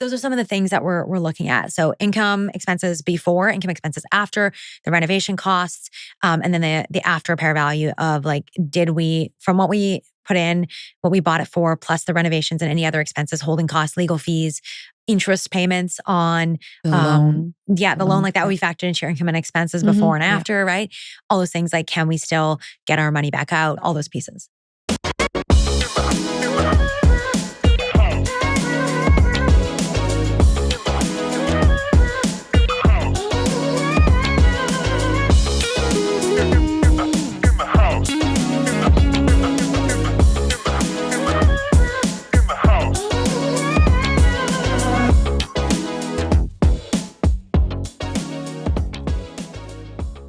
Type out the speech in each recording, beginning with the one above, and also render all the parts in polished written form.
those are some of the things that we're looking at. So income expenses before, income expenses after, the renovation costs, and then the after repair value of like, from what we put in, what we bought it for, plus the renovations and any other expenses, holding costs, legal fees, interest payments on the loan. The loan, like that would be factored into your income and expenses before and after, right? All those things, like, can we still get our money back out? All those pieces.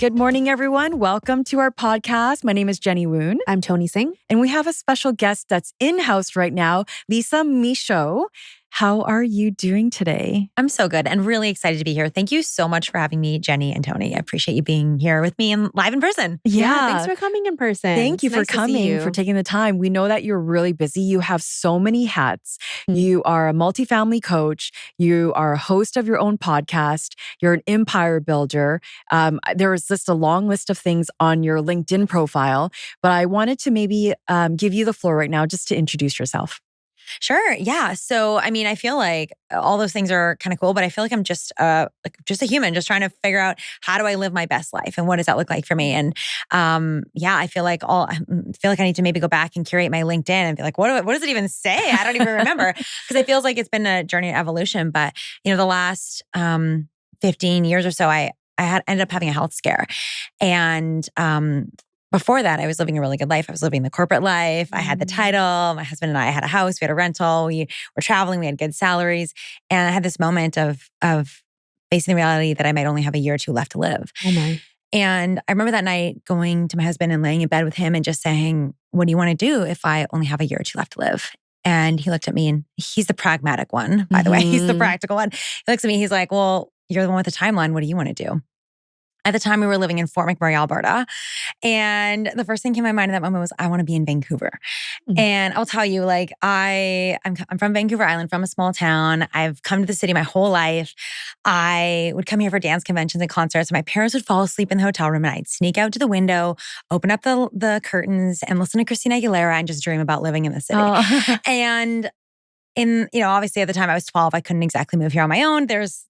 Good morning, everyone. Welcome to our podcast. My name is Jenny Woon. I'm Tony Singh. And we have a special guest that's in-house right now, Lisa Michaud. How are you doing today? I'm so good and really excited to be here. Thank you so much for having me, Jenny and Tony. I appreciate you being here with me and live in person. Yeah, thanks for coming in person. Thank you for coming, for taking the time. We know that you're really busy. You have so many hats. You are a multifamily coach. You are a host of your own podcast. You're an empire builder. There is just a long list of things on your LinkedIn profile, but I wanted to maybe give you the floor right now just to introduce yourself. Sure. Yeah. So, I mean, I feel like all those things are kind of cool, but I feel like I'm just a human, just trying to figure out, how do I live my best life and what does that look like for me? And I feel like I need to maybe go back and curate my LinkedIn and be like, what does it even say? I don't even remember, because it feels like it's been a journey of evolution. But the last 15 years or so, I ended up having a health scare, and before that, I was living a really good life. I was living the corporate life. I had the title. My husband and I had a house. We had a rental. We were traveling. We had good salaries. And I had this moment of facing the reality that I might only have a year or two left to live. Oh my. And I remember that night going to my husband and laying in bed with him and just saying, what do you want to do if I only have a year or two left to live? And he looked at me, and he's the pragmatic one, by the way. He's the practical one. He looks at me. He's like, well, you're the one with the timeline. What do you want to do? At the time, we were living in Fort McMurray, Alberta. And the first thing came to my mind in that moment was, I want to be in Vancouver. And I'll tell you, like, I'm from Vancouver Island, from a small town. I've come to the city my whole life. I would come here for dance conventions and concerts. My parents would fall asleep in the hotel room, and I'd sneak out to the window, open up the curtains, and listen to Christina Aguilera and just dream about living in the city. Oh. And obviously at the time I was 12, I couldn't exactly move here on my own. There's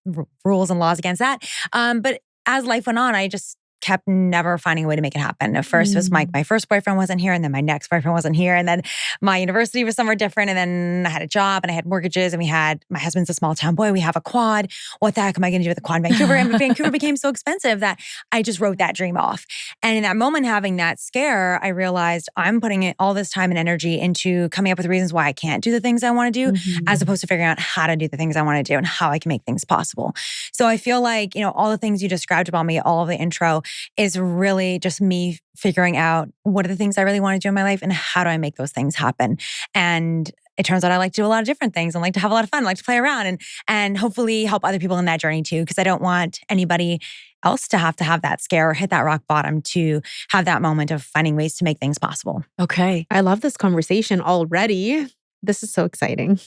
rules and laws against that. But as life went on, I just kept never finding a way to make it happen. At first, it was my first boyfriend wasn't here, and then my next boyfriend wasn't here, and then my university was somewhere different, and then I had a job, and I had mortgages, and my husband's a small town boy. We have a quad. What the heck am I going to do with the quad in Vancouver? And Vancouver became so expensive that I just wrote that dream off. And in that moment, having that scare, I realized I'm putting all this time and energy into coming up with reasons why I can't do the things I want to do, as opposed to figuring out how to do the things I want to do and how I can make things possible. So I feel like, all the things you described about me, all of the intro, is really just me figuring out what are the things I really want to do in my life and how do I make those things happen. And it turns out I like to do a lot of different things and like to have a lot of fun, like to play around and hopefully help other people in that journey too, because I don't want anybody else to have that scare or hit that rock bottom to have that moment of finding ways to make things possible. Okay. I love this conversation already. This is so exciting.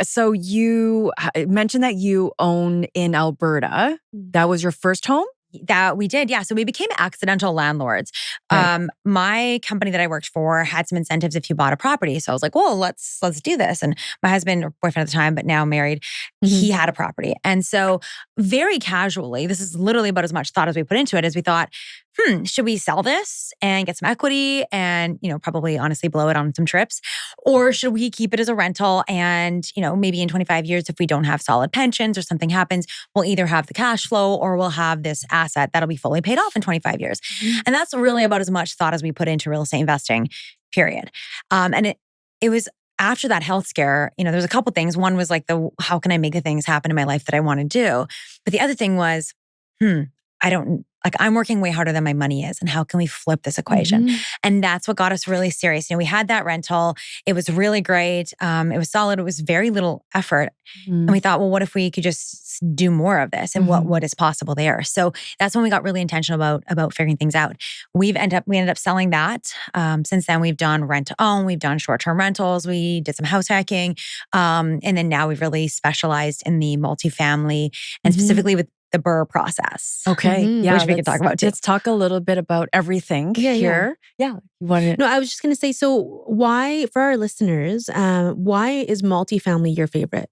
So you mentioned that you own in Alberta. That was your first home? That we did, yeah. So we became accidental landlords. Right. My company that I worked for had some incentives if you bought a property. So I was like, well, let's do this. And my husband, or boyfriend at the time, but now married, he had a property. And so very casually, this is literally about as much thought as we put into it, as we thought, should we sell this and get some equity and, probably honestly blow it on some trips? Or should we keep it as a rental and, maybe in 25 years, if we don't have solid pensions or something happens, we'll either have the cash flow or we'll have this asset that'll be fully paid off in 25 years. And that's really about as much thought as we put into real estate investing, period. And it was after that health scare, there's a couple things. One was like how can I make the things happen in my life that I want to do? But the other thing was, Like I'm working way harder than my money is. And how can we flip this equation? And that's what got us really serious. We had that rental. It was really great. It was solid. It was very little effort. And we thought, well, what if we could just do more of this and what is possible there? So that's when we got really intentional about figuring things out. We ended up selling that. Since then we've done rent to own, we've done short-term rentals, we did some house hacking. And then now we've really specialized in the multifamily and specifically with the BRRRR process. Okay. Yeah. Which we could talk about too. Let's talk a little bit about everything here. Yeah. You want to? No, I was just going to say, so why, for our listeners, why is multifamily your favorite?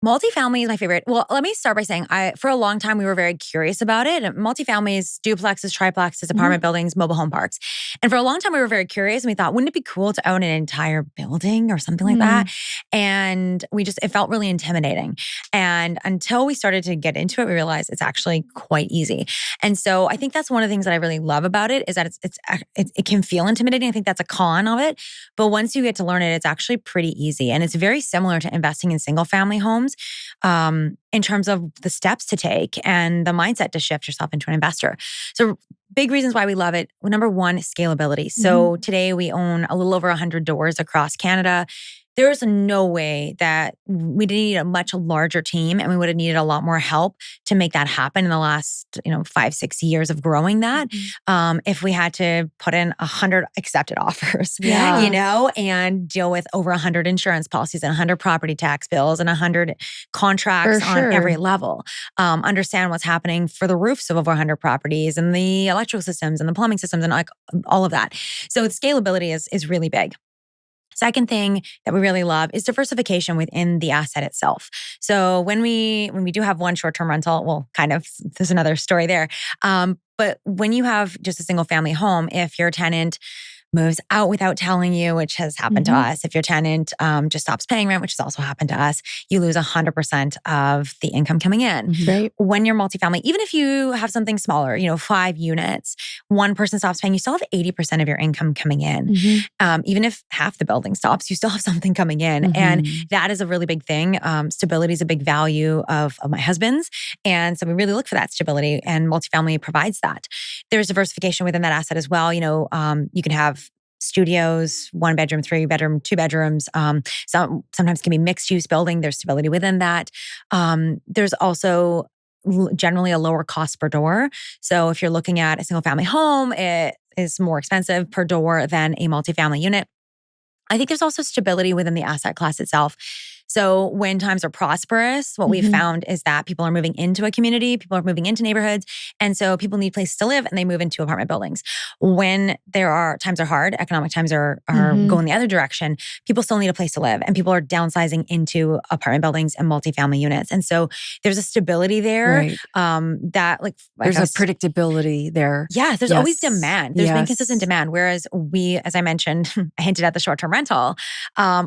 Multifamily is my favorite. Well, let me start by saying for a long time, we were very curious about it. Multifamily is duplexes, triplexes, apartment buildings, mobile home parks. And for a long time, we were very curious and we thought, wouldn't it be cool to own an entire building or something like that? And it felt really intimidating. And until we started to get into it, we realized it's actually quite easy. And so I think that's one of the things that I really love about it is that it can feel intimidating. I think that's a con of it. But once you get to learn it, it's actually pretty easy. And it's very similar to investing in single family homes. In terms of the steps to take and the mindset to shift yourself into an investor. So big reasons why we love it. Number one, scalability. So today we own a little over 100 doors across Canada. There's no way that we need a much larger team and we would have needed a lot more help to make that happen in the last 5-6 years of growing that. If we had to put in 100 accepted offers, and deal with over 100 insurance policies and 100 property tax bills and 100 contracts on every level. Understand what's happening for the roofs of over 100 properties and the electrical systems and the plumbing systems and like all of that. So scalability is really big. Second thing that we really love is diversification within the asset itself. So when we do have one short-term rental, well, kind of, there's another story there. But when you have just a single family home, if your tenant moves out without telling you, which has happened to us. If your tenant just stops paying rent, which has also happened to us, you lose 100% of the income coming in. Right. When you're multifamily, even if you have something smaller, 5 units, one person stops paying, you still have 80% of your income coming in. Even if half the building stops, you still have something coming in. And that is a really big thing. Stability is a big value of my husband's. And so we really look for that stability, and multifamily provides that. There's diversification within that asset as well. You can have studios, 1 bedroom, 3 bedroom, 2 bedrooms. Sometimes can be mixed use building. There's stability within that. There's also generally a lower cost per door. So if you're looking at a single family home, it is more expensive per door than a multifamily unit. I think there's also stability within the asset class itself. So when times are prosperous, what we've found is that people are moving into a community, people are moving into neighborhoods. And so people need places to live and they move into apartment buildings. When times are hard, economic times are going the other direction, people still need a place to live and people are downsizing into apartment buildings and multifamily units. And so there's a stability there that there's a predictability there. Yeah, there's always demand. There's been consistent demand. Whereas we, as I mentioned, I hinted at the short-term rental,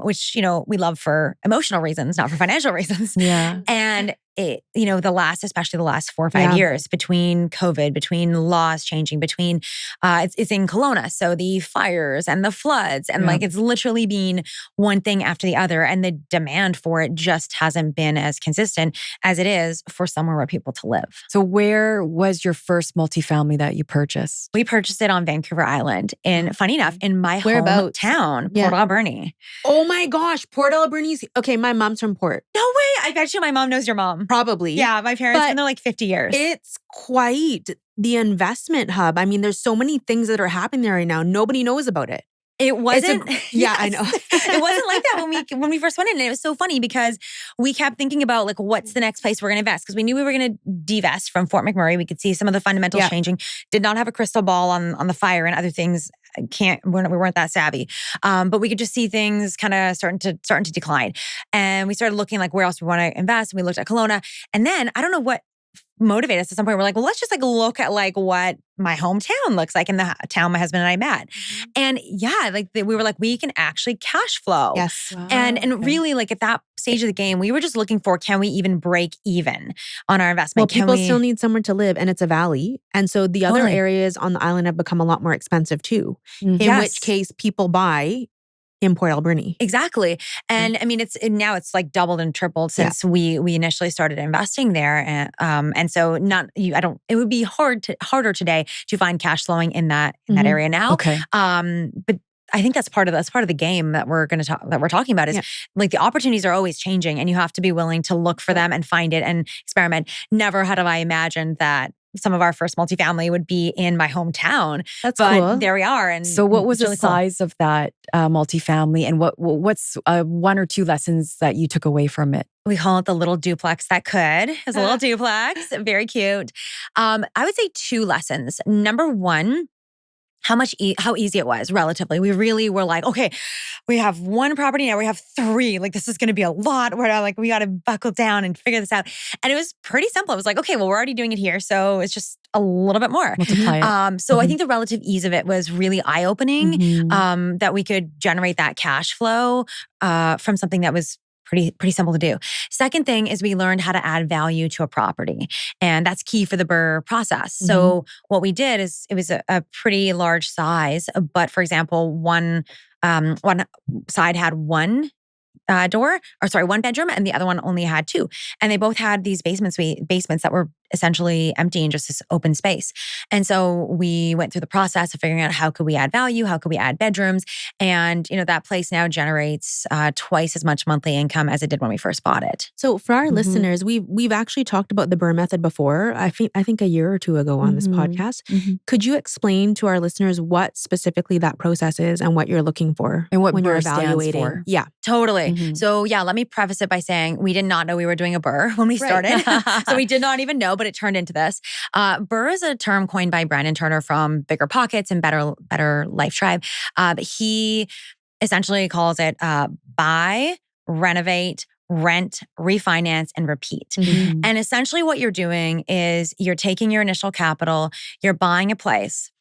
which, we love for emotional reasons, not for financial reasons. Yeah. And especially the last 4 or 5 years between COVID, between laws changing, between, it's in Kelowna. So the fires and the floods and it's literally been one thing after the other. And the demand for it just hasn't been as consistent as it is for somewhere where people to live. So where was your first multifamily that you purchased? We purchased it on Vancouver Island. And funny enough, in my hometown, Port Alberni. Oh my gosh, Port Alberni's. Okay, my mom's from Port. No way. I bet you my mom knows your mom. Probably. Yeah, my parents have been there like 50 years. It's quite the investment hub. I mean, there's so many things that are happening there right now. Nobody knows about it. It wasn't. I know. It wasn't like that when we first went in. And it was so funny because we kept thinking about what's the next place we're going to invest? Because we knew we were going to divest from Fort McMurray. We could see some of the fundamentals changing. Did not have a crystal ball on the fire and other things. We weren't that savvy. But we could just see things kind of starting to decline. And we started looking where else we want to invest. And we looked at Kelowna. And then I don't know what motivated us at some point. We're like, well, let's just look at what my hometown looks like in the town my husband and I met. And we were like, we can actually cash flow. Yes. Wow. And really at that stage of the game, we were just looking for, can we even break even on our investment? Well, people still need somewhere to live and it's a valley. And so the other areas on the island have become a lot more expensive too. In which case people buy in Port Alberni. Exactly. And I mean, now it's like doubled and tripled since we initially started investing there. And so it would be harder today to find cash flowing in that area now. Okay. But I think that's part of the game that we're talking about is like the opportunities are always changing and you have to be willing to look for them and find it and experiment. Never had I imagined that some of our first multifamily would be in my hometown. That's but cool. There we are. And so what was the really size of that multifamily and what's one or two lessons that you took away from it? We call it the little duplex that could. It was a little duplex, very cute. I would say 2 lessons. Number 1, how easy it was relatively. We really were like, okay, we have 1 property now, we have 3. Like this is going to be a lot. We're like, we got to buckle down and figure this out. And it was pretty simple. It was like, okay, well, we're already doing it here, so it's just a little bit more. Multiply it. So I think the relative ease of it was really eye-opening. That we could generate that cash flow from something that was pretty simple to do. Second thing is we learned how to add value to a property. And that's key for the BRRRR process. So what we did is it was a pretty large size. But for example, one side had 1 one bedroom, and the other one only had 2. And they both had these basements that were essentially empty and just this open space. And so we went through the process of figuring out how could we add value, how could we add bedrooms. And that place now generates twice as much monthly income as it did when we first bought it. So for our listeners, we've actually talked about the BRRRR method before. I think a year or 2 ago on this podcast. Could you explain to our listeners what specifically that process is and what you're looking for and what when BRRRR you're evaluating? Stands for? Yeah, totally. So let me preface it by saying we did not know we were doing a BRRRR when we started. So we did not even know, but it turned into this. BRRRR is a term coined by Brandon Turner from Bigger Pockets and Better Life Tribe. He essentially calls it buy, renovate, rent, refinance, and repeat. And essentially what you're doing is you're taking your initial capital, you're buying a place.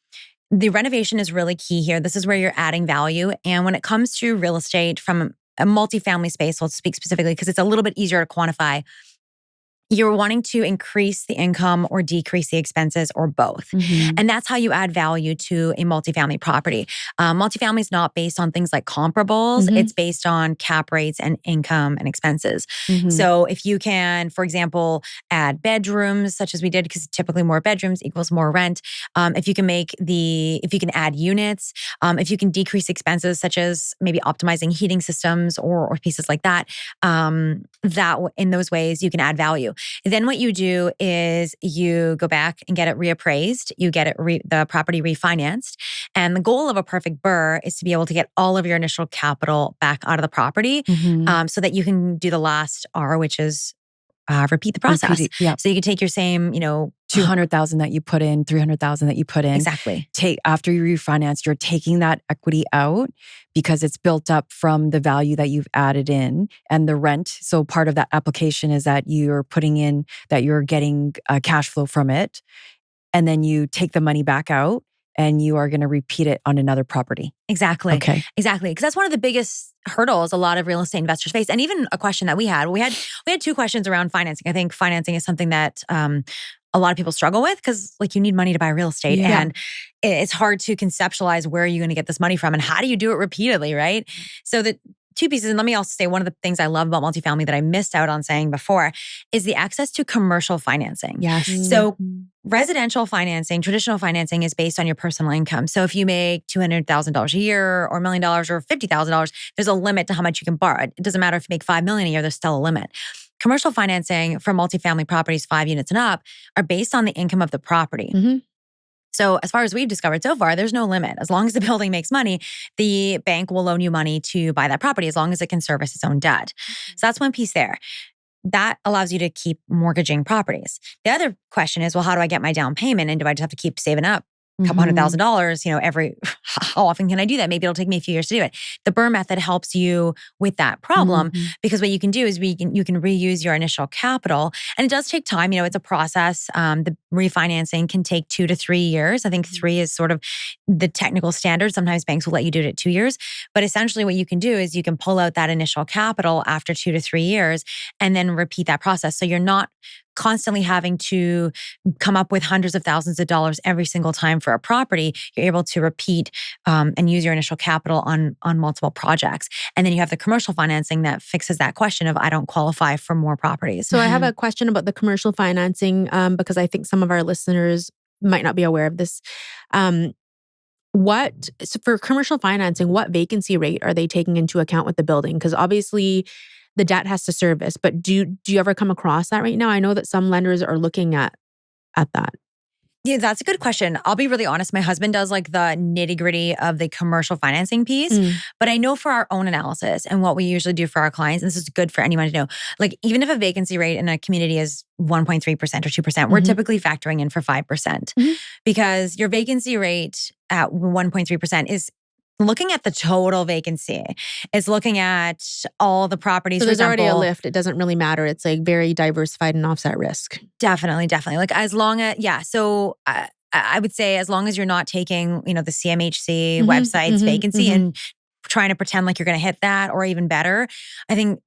The renovation is really key here. This is where you're adding value. And when it comes to real estate from a multifamily space, let's speak specifically because it's a little bit easier to quantify. You're wanting to increase the income or decrease the expenses or both. And that's how you add value to a multifamily property. Multifamily is not based on things like comparables. It's based on cap rates and income and expenses. So if you can, for example, add bedrooms, such as we did, because typically more bedrooms equals more rent. If you can add units, if you can decrease expenses, such as maybe optimizing heating systems or pieces like that, that in those ways you can add value. Then what you do is you go back and get it reappraised. You get it the property refinanced. And the goal of a perfect BRRRR is to be able to get all of your initial capital back out of the property so that you can do the last R, which is repeat the process. So you can take your same, 200,000 that you put in, 300,000 that you put in. Exactly. After you refinance, you're taking that equity out because it's built up from the value that you've added in and the rent. So part of that application is that you're putting in that you're getting cash flow from it. And then you take the money back out and you are going to repeat it on another property. Exactly. Okay. Exactly. Because that's one of the biggest hurdles a lot of real estate investors face. And even a question that we had 2 questions around financing. I think financing is something that a lot of people struggle with because you need money to buy real estate and it's hard to conceptualize where are you going to get this money from and how do you do it repeatedly, right? So the 2 pieces, and let me also say one of the things I love about multifamily that I missed out on saying before is the access to commercial financing. Yes. So residential financing, traditional financing is based on your personal income. So if you make $200,000 a year or $1 million or $50,000, there's a limit to how much you can borrow. It doesn't matter if you make $5 million a year, there's still a limit. Commercial financing for multifamily properties, 5 units and up, are based on the income of the property. So as far as we've discovered so far, there's no limit. As long as the building makes money, the bank will loan you money to buy that property as long as it can service its own debt. So that's one piece there. That allows you to keep mortgaging properties. The other question is, well, how do I get my down payment? And do I just have to keep saving up a couple $100,000, how often can I do that? Maybe it'll take me a few years to do it. The BRRRR method helps you with that problem because what you can do is you can reuse your initial capital. And it does take time. It's a process. The refinancing can take 2 to 3 years. I think 3 is sort of the technical standard. Sometimes banks will let you do it at 2 years. But essentially what you can do is you can pull out that initial capital after 2 to 3 years and then repeat that process. So you're not constantly having to come up with hundreds of thousands of dollars every single time for a property, you're able to repeat and use your initial capital on multiple projects. And then you have the commercial financing that fixes that question of I don't qualify for more properties. So I have a question about the commercial financing because I think some of our listeners might not be aware of this. So for commercial financing, what vacancy rate are they taking into account with the building? Because obviously the debt has to service, but do you ever come across that right now? I know that some lenders are looking at that. Yeah, that's a good question. I'll be really honest. My husband does like the nitty-gritty of the commercial financing piece, but I know for our own analysis and what we usually do for our clients, and this is good for anyone to know, like even if a vacancy rate in a community is 1.3% or 2%, we're typically factoring in for 5% because your vacancy rate at 1.3% is looking at the total vacancy. It's looking at all the properties. So there's already a lift. It doesn't really matter. It's like very diversified and offset risk. Definitely. Like as long as, So I would say as long as you're not taking, the CMHC website's vacancy and trying to pretend like you're going to hit that or even better, I think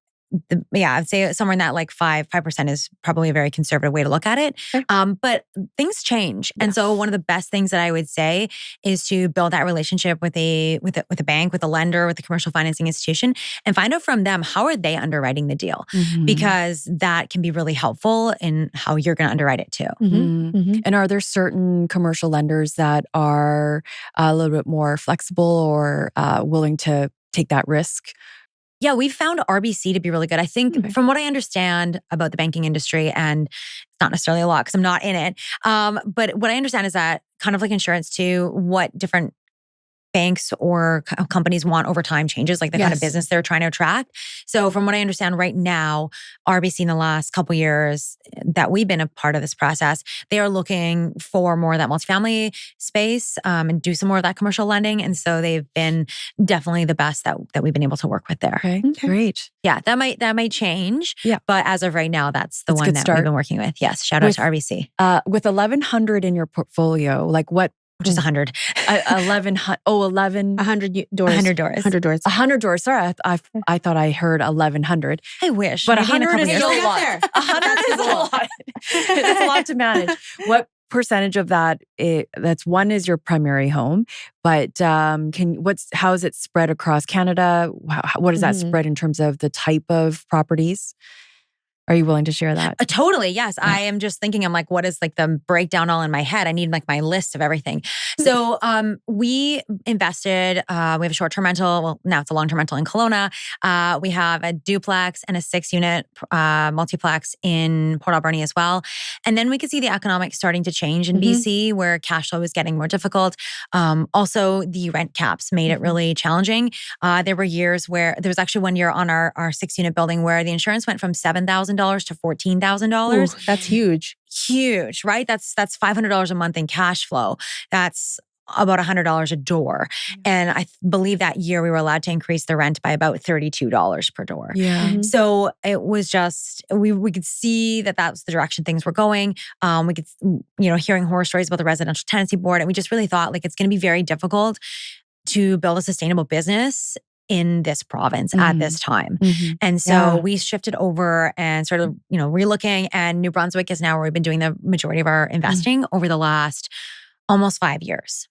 I'd say somewhere in that like 5% is probably a very conservative way to look at it. Okay. But things change. And so one of the best things that I would say is to build that relationship with a bank, with a lender, with a commercial financing institution and find out from them, how are they underwriting the deal? Because that can be really helpful in how you're going to underwrite it too. And are there certain commercial lenders that are a little bit more flexible or willing to take that risk? Yeah, we've found RBC to be really good. I think from what I understand about the banking industry, and it's not necessarily a lot because I'm not in it, but what I understand is that kind of like insurance too, what different banks or companies want over time changes, like the kind of business they're trying to attract. So from what I understand right now, RBC in the last couple of years that we've been a part of this process, they are looking for more of that multifamily space and do some more of that commercial lending. And so they've been definitely the best that we've been able to work with there. Okay. Great. Yeah, that might change. Yeah. But as of right now, that's the one that we've been working with. Yes. Shout out to RBC. With 1,100 in your portfolio, like what? Just 100. 1,100. Oh, 11. 100 doors. 100 doors. 100 doors. 100 doors. Sorry, I thought I heard 1,100. I wish. But Maybe 100 is a lot. 100 is a lot. It's a lot to manage. What percentage of that? That's one is your primary home, but how is it spread across Canada? What is that spread in terms of the type of properties? Are you willing to share that? Totally, yes. Yeah. I am just thinking, I'm like, what is like the breakdown all in my head? I need like my list of everything. So we invested, we have a short-term rental. Well, now it's a long-term rental in Kelowna. We have a duplex and a 6-unit multiplex in Port Alberni as well. And then we could see the economics starting to change in BC where cash flow is getting more difficult. Also, the rent caps made it really challenging. There were years where, there was actually one year on our 6-unit building where the insurance went from $7,000 to $14,000. That's huge. Huge, right? That's $500 a month in cash flow. That's about $100 a door. And I believe that year we were allowed to increase the rent by about $32 per door. Yeah. So it was just, we could see that was the direction things were going. We could, hearing horror stories about the residential tenancy board. And we just really thought like, it's going to be very difficult to build a sustainable business in this province at this time. And so we shifted over and started, relooking, and New Brunswick is now where we've been doing the majority of our investing over the last almost 5 years.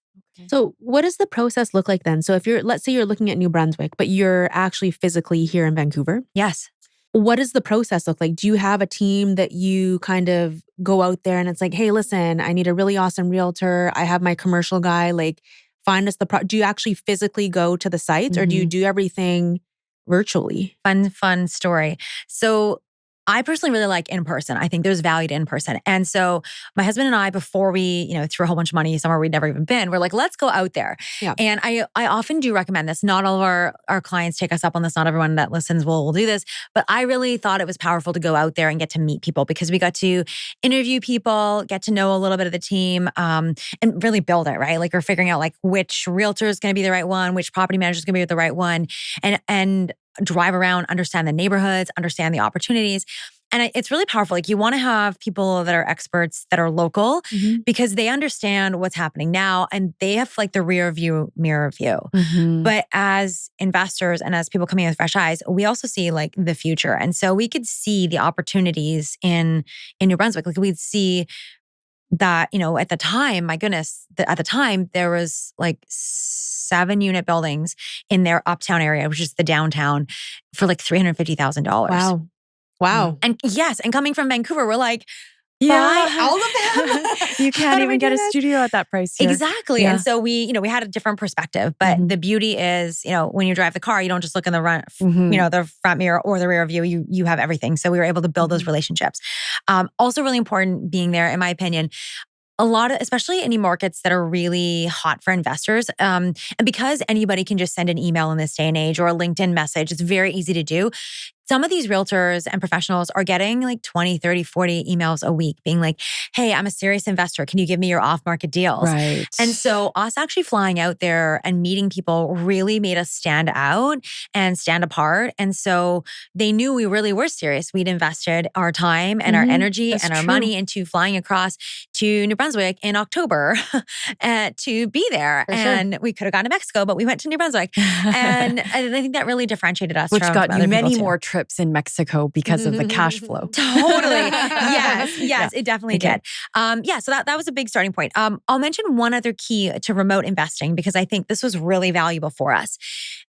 So what does the process look like then? So let's say you're looking at New Brunswick, but you're actually physically here in Vancouver. Yes. What does the process look like? Do you have a team that you kind of go out there and it's like, hey, listen, I need a really awesome realtor. I have my commercial guy, like, find us do you actually physically go to the sites or do you do everything virtually? Fun story. So I personally really like in person. I think there's value to in person. And so my husband and I, before we, threw a whole bunch of money somewhere we'd never even been, we're like, let's go out there. Yeah. And I often do recommend this. Not all of our clients take us up on this. Not everyone that listens will do this. But I really thought it was powerful to go out there and get to meet people because we got to interview people, get to know a little bit of the team, and really build it, right? Like we're figuring out like which realtor is going to be the right one, which property manager is going to be the right one, and drive around, understand the neighborhoods, understand the opportunities. And it's really powerful. Like, you want to have people that are experts that are local because they understand what's happening now and they have like the rear view mirror view. But as investors and as people coming in with fresh eyes, we also see like the future. And so we could see the opportunities in New Brunswick. Like, we'd see that, at the time, my goodness, at the time there was like 7-unit buildings in their uptown area, which is the downtown, for like $350,000. Wow. And yes, and coming from Vancouver, we're like, buy all of them. You can't even get a studio at that price here. Exactly. Yeah. And so we had a different perspective. But the beauty is, when you drive the car, you don't just look in the the front mirror or the rear view. You have everything. So we were able to build those relationships. Also really important being there, in my opinion. A lot of, especially any markets that are really hot for investors. And because anybody can just send an email in this day and age or a LinkedIn message, it's very easy to do. Some of these realtors and professionals are getting like 20, 30, 40 emails a week being like, hey, I'm a serious investor. Can you give me your off-market deals? Right. And so us actually flying out there and meeting people really made us stand out and stand apart. And so they knew we really were serious. We'd invested our time and our energy and our money into flying across to New Brunswick in October to be there. And we could have gone to Mexico, but we went to New Brunswick. And I think that really differentiated us. Which from got other many people too. more trips in Mexico because of the cash flow. Totally. Yes, it definitely did. So that was a big starting point. I'll mention one other key to remote investing because I think this was really valuable for us.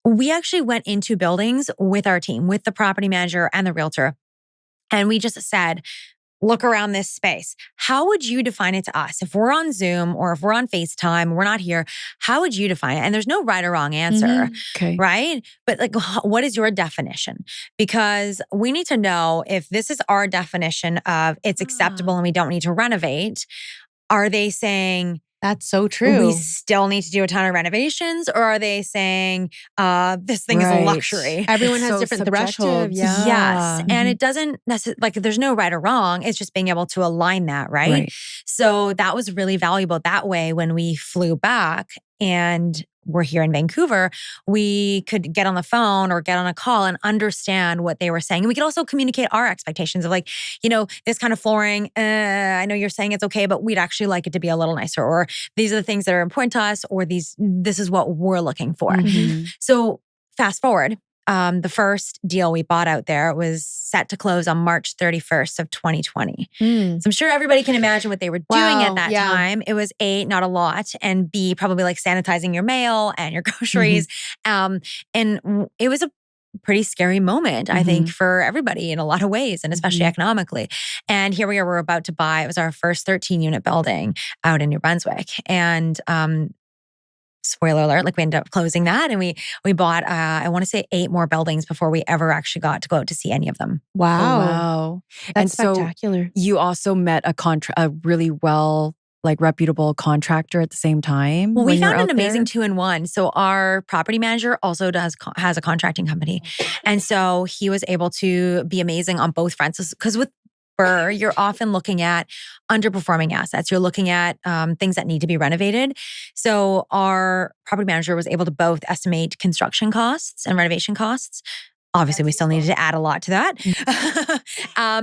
We actually went into buildings with our team, with the property manager and the realtor. And we just said, look around this space. How would you define it to us? If we're on Zoom or if we're on FaceTime, we're not here, how would you define it? And there's no right or wrong answer, right? But like, what is your definition? Because we need to know if this is our definition of it's acceptable and we don't need to renovate. Are they saying, that's so true, we still need to do a ton of renovations? Or are they saying, this thing is a luxury? Everyone has different thresholds. Yes. And it doesn't necessarily, like, there's no right or wrong. It's just being able to align that, right? So that was really valuable that way. When we flew back and we're here in Vancouver, we could get on the phone or get on a call and understand what they were saying. And we could also communicate our expectations of like, this kind of flooring, I know you're saying it's okay, but we'd actually like it to be a little nicer. Or these are the things that are important to us, or this is what we're looking for. So fast forward, the first deal we bought out there was set to close on March 31st of 2020. So I'm sure everybody can imagine what they were doing at that time. It was A, not a lot, and B, probably like sanitizing your mail and your groceries. And it was a pretty scary moment, I think, for everybody in a lot of ways, and especially economically. And here we are, we're about to buy, it was our first 13-unit building out in New Brunswick. And spoiler alert, like we ended up closing that, and we bought, I want to say 8 more buildings before we ever actually got to go out to see any of them. Wow. That's spectacular. So you also met a really reputable contractor at the same time? Well, we found an amazing 2-in-1. So our property manager also has a contracting company. And so he was able to be amazing on both fronts. Because with BRRRR, you're often looking at underperforming assets. You're looking at things that need to be renovated. So our property manager was able to both estimate construction costs and renovation costs. Obviously, we still needed to add a lot to that,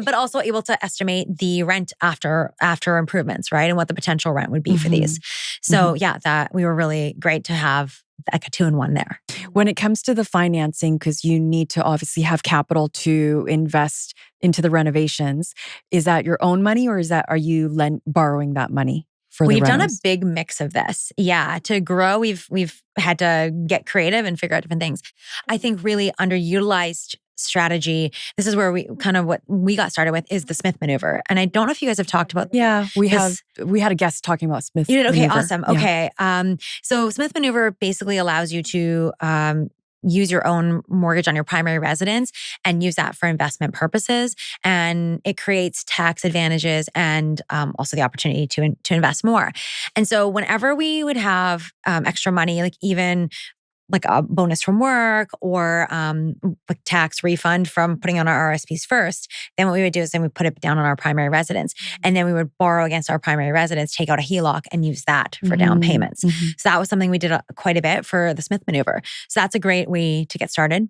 but also able to estimate the rent after improvements, right? And what the potential rent would be for these. So that we were really great to have like a 2-in-1 there. When it comes to the financing, because you need to obviously have capital to invest into the renovations, is that your own money or are you borrowing that money? We've done a big mix of this. Yeah. To grow, we've had to get creative and figure out different things. I think really underutilized strategy, this is where what we got started with, is the Smith maneuver. And I don't know if you guys have talked about we had a guest talking about Smith maneuver. Okay, maneuver. Awesome. Okay. So Smith maneuver basically allows you to use your own mortgage on your primary residence and use that for investment purposes. And it creates tax advantages and also the opportunity to invest more. And so whenever we would have extra money, like even like a bonus from work or like tax refund from putting on our RSPs first, then what we would do is then we put it down on our primary residence. And then we would borrow against our primary residence, take out a HELOC and use that for down payments. So that was something we did quite a bit for the Smith maneuver. So that's a great way to get started.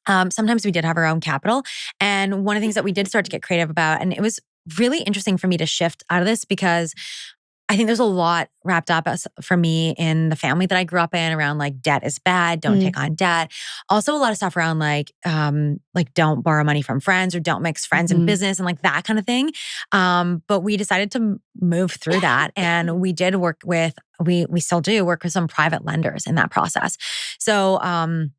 Sometimes we did have our own capital. And one of the things that we did start to get creative about, and it was really interesting for me to shift out of this because I think there's a lot wrapped up for me in the family that I grew up in around like debt is bad, don't take on debt. Also a lot of stuff around like don't borrow money from friends or don't mix friends and business and like that kind of thing. But we decided to move through that and we did work with, we still do work with some private lenders in that process. So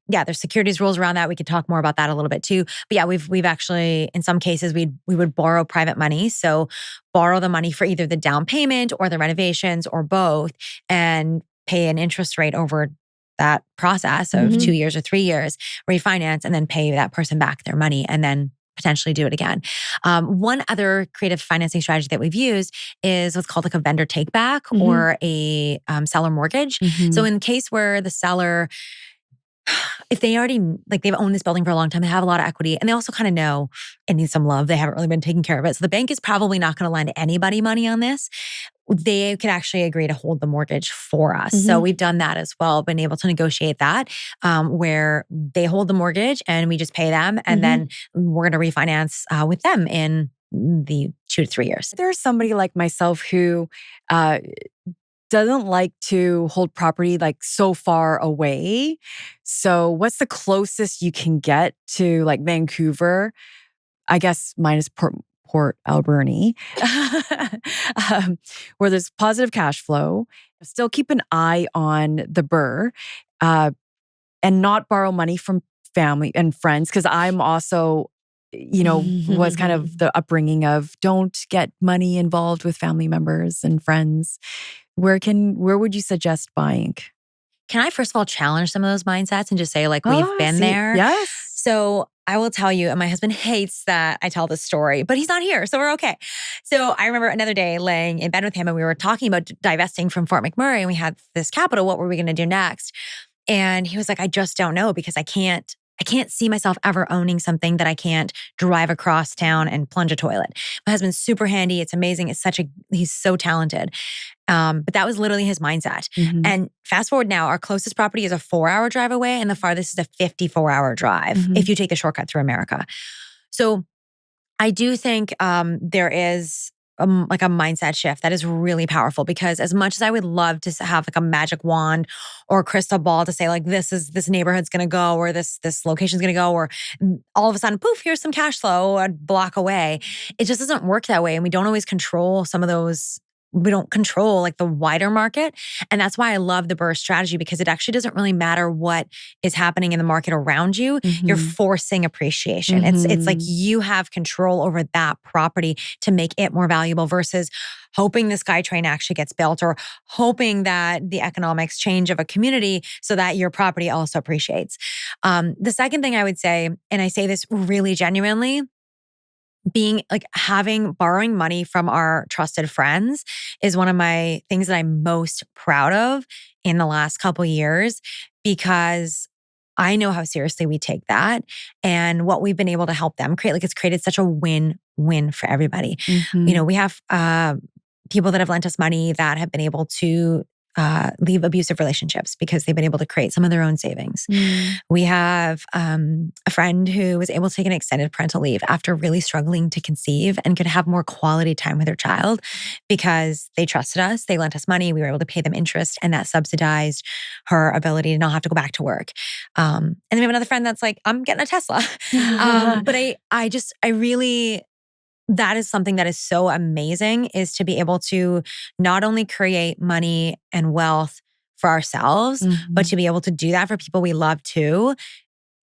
there's securities rules around that. We could talk more about that a little bit too. But yeah, we've actually, in some cases, we would borrow private money. So borrow the money for either the down payment or the renovations or both and pay an interest rate over that process of 2 years or 3 years, refinance, and then pay that person back their money and then potentially do it again. One other creative financing strategy that we've used is what's called like a vendor take back or a seller mortgage. So in the case where the seller, if they already, like they've owned this building for a long time, they have a lot of equity and they also kind of know it needs some love. They haven't really been taking care of it. So the bank is probably not going to lend anybody money on this. They can actually agree to hold the mortgage for us. So we've done that as well, been able to negotiate that where they hold the mortgage and we just pay them and then we're going to refinance with them in the 2 to 3 years. There's somebody like myself who doesn't like to hold property like so far away. So what's the closest you can get to like Vancouver? I guess minus Port Alberni, where there's positive cash flow. Still keep an eye on the BRRRR and not borrow money from family and friends. Because I'm also, was kind of the upbringing of don't get money involved with family members and friends. Where would you suggest buying? Can I first of all challenge some of those mindsets and just say like, we've been there? Yes. So I will tell you, and my husband hates that I tell this story, but he's not here, so we're okay. So I remember another day laying in bed with him and we were talking about divesting from Fort McMurray and we had this capital. What were we going to do next? And he was like, I just don't know because I can't see myself ever owning something that I can't drive across town and plunge a toilet. My husband's super handy. It's amazing. He's so talented. But that was literally his mindset. And fast forward now, our closest property is a 4-hour drive away and the farthest is a 54-hour drive if you take the shortcut through America. So I do think there is like a mindset shift that is really powerful because as much as I would love to have like a magic wand or a crystal ball to say like this neighborhood's going to go or this location's going to go or all of a sudden poof, here's some cash flow a block away. It just doesn't work that way and we don't always control some of those. We don't control like the wider market. And that's why I love the BRRRR strategy because it actually doesn't really matter what is happening in the market around you. You're forcing appreciation. It's like you have control over that property to make it more valuable versus hoping the SkyTrain actually gets built or hoping that the economics change of a community so that your property also appreciates. The second thing I would say, and I say this really genuinely, borrowing money from our trusted friends is one of my things that I'm most proud of in the last couple of years because I know how seriously we take that and what we've been able to help them create. Like it's created such a win-win for everybody. We have people that have lent us money that have been able to leave abusive relationships because they've been able to create some of their own savings. We have a friend who was able to take an extended parental leave after really struggling to conceive and could have more quality time with her child because they trusted us. They lent us money. We were able to pay them interest and that subsidized her ability to not have to go back to work. And then we have another friend that's like, I'm getting a Tesla. But I really, that is something that is so amazing is to be able to not only create money and wealth for ourselves, but to be able to do that for people we love too.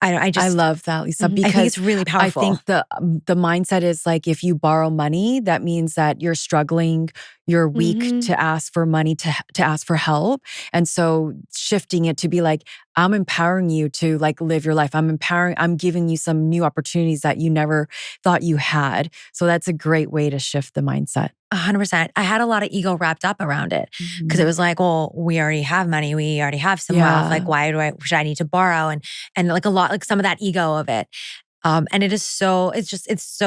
I love that, Lisa, because I think it's really powerful. I think the mindset is like if you borrow money, that means that you're struggling, you're weak to ask for money, to ask for help. And so shifting it to be like, I'm empowering you to like live your life. I'm giving you some new opportunities that you never thought you had. So that's a great way to shift the mindset. 100%. I had a lot of ego wrapped up around it because it was like, well, we already have money. We already have some wealth. Like, why should I need to borrow? And like a lot, like some of that ego of it. And it's so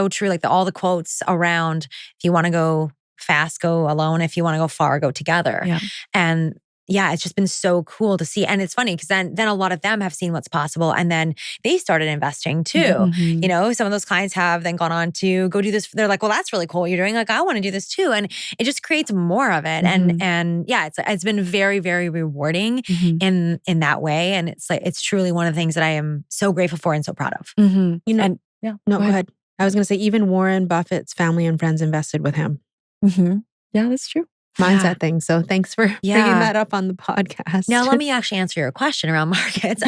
true. Like all the quotes around, if you want to go fast, go alone. If you want to go far, go together. And yeah, it's just been so cool to see. And it's funny because then a lot of them have seen what's possible and then they started investing too. You know, some of those clients have then gone on to go do this. They're like, well, that's really cool what you're doing. Like, I want to do this too. And it just creates more of it. And yeah, it's been very, very rewarding in that way. And it's like, it's truly one of the things that I am so grateful for and so proud of. You know, and, yeah, no, go ahead. I was going to say, even Warren Buffett's family and friends invested with him. Yeah, that's true. Mindset thing. So thanks for bringing that up on the podcast. Now, let me actually answer your question around markets.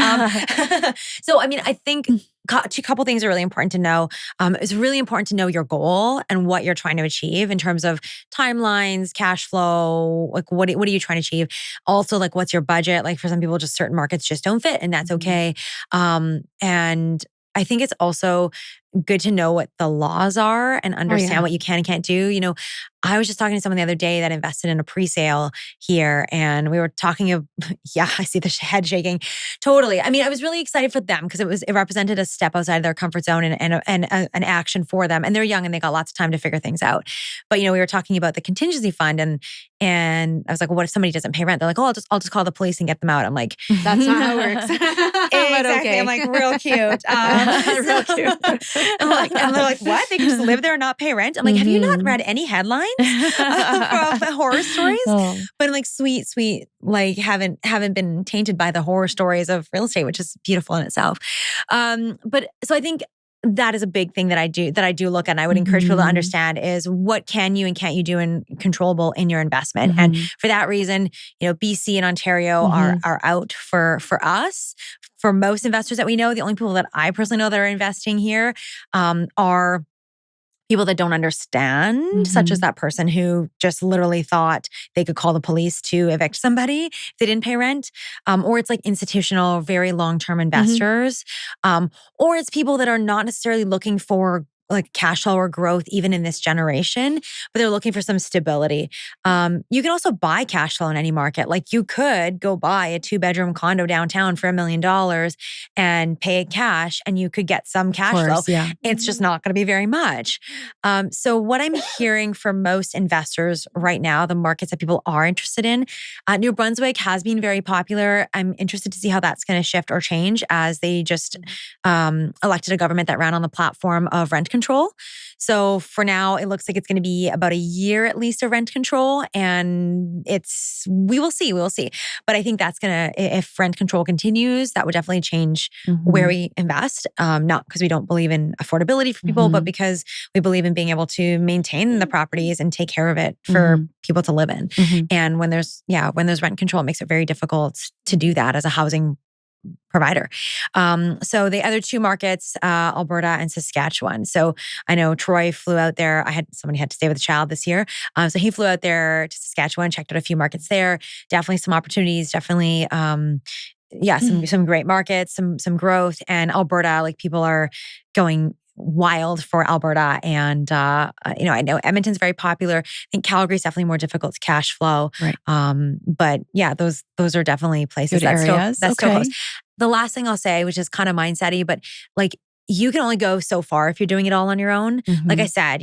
So, I mean, I think a couple things are really important to know. It's really important to know your goal and what you're trying to achieve in terms of timelines, cash flow, like what are you trying to achieve? Also, like what's your budget? Like for some people, just certain markets just don't fit and that's okay. And I think it's also good to know what the laws are and understand what you can and can't do. You know, I was just talking to someone the other day that invested in a pre-sale here and we were talking of, I see the head shaking. Totally. I mean, I was really excited for them because it represented a step outside of their comfort zone and an action for them. And they're young and they got lots of time to figure things out. But, you know, we were talking about the contingency fund and I was like, well, what if somebody doesn't pay rent? They're like, oh, I'll just call the police and get them out. I'm like, that's not how it works. Exactly. Okay. I'm like, real cute. Real cute. And they're like, what? They can just live there and not pay rent? I'm like, have you not read any headlines of horror stories? But like sweet, like haven't been tainted by the horror stories of real estate, which is beautiful in itself. But so I think that is a big thing that I do look at. And I would encourage people to understand is what can you and can't you do in controllable in your investment. And for that reason, you know, BC and Ontario are out for us. For most investors that we know, the only people that I personally know that are investing here are people that don't understand, such as that person who just literally thought they could call the police to evict somebody if they didn't pay rent. Or it's like institutional, very long-term investors. Or it's people that are not necessarily looking for like cash flow or growth even in this generation, but they're looking for some stability. You can also buy cash flow in any market. Like you could go buy a 2-bedroom condo downtown for $1 million and pay it cash and you could get some cash flow. Yeah. It's just not going to be very much. So what I'm hearing from most investors right now, the markets that people are interested in, New Brunswick has been very popular. I'm interested to see how that's going to shift or change as they just elected a government that ran on the platform of rent control. So for now, it looks like it's going to be about a year at least of rent control. And we will see. But I think that's going to, if rent control continues, that would definitely change where we invest. Not because we don't believe in affordability for people, but because we believe in being able to maintain the properties and take care of it for people to live in. And when there's rent control, it makes it very difficult to do that as a housing provider. So the other two markets, Alberta and Saskatchewan. So I know Troy flew out there. Somebody had to stay with a child this year. So he flew out there to Saskatchewan, checked out a few markets there. Definitely some opportunities, definitely, some great markets, some growth. And Alberta, like people are going wild for Alberta. And, I know Edmonton's very popular. I think Calgary's definitely more difficult to cash flow. Right. But yeah, those are definitely places that's still close. The last thing I'll say, which is kind of mindset-y, but like you can only go so far if you're doing it all on your own. Like I said,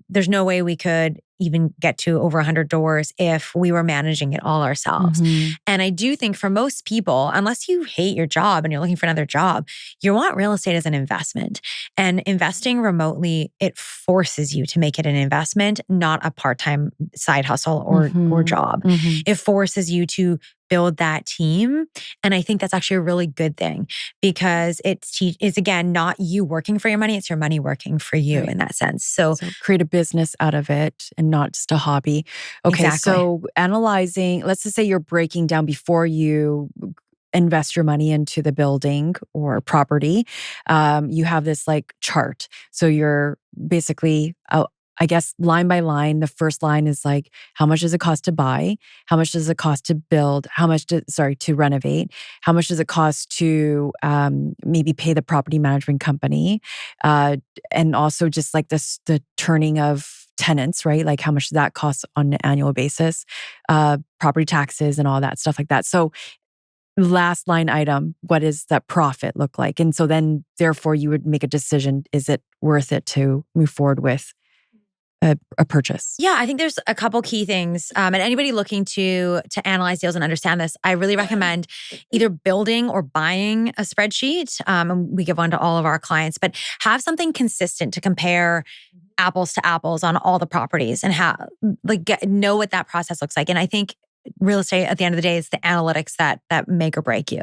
there's no way we could even get to over 100 doors if we were managing it all ourselves. And I do think for most people, unless you hate your job and you're looking for another job, you want real estate as an investment. And investing remotely, it forces you to make it an investment, not a part-time side hustle or job. It forces you to build that team. And I think that's actually a really good thing because it's again, not you working for your money, it's your money working for you in that sense. So create a business out of it and not just a hobby. Okay, exactly. So analyzing, let's just say you're breaking down before you invest your money into the building or property. You have this like chart. So you're basically I guess line by line, the first line is like, how much does it cost to buy? How much does it cost to build? To renovate? How much does it cost to maybe pay the property management company? And also just like the turning of tenants, right? Like how much does that cost on an annual basis? Property taxes and all that stuff like that. So last line item, what does that profit look like? And so then therefore you would make a decision, is it worth it to move forward with a purchase? Yeah, I think there's a couple key things. And anybody looking to analyze deals and understand this, I really recommend either building or buying a spreadsheet. And we give one to all of our clients, but have something consistent to compare apples to apples on all the properties and know what that process looks like. And I think real estate at the end of the day is the analytics that make or break you.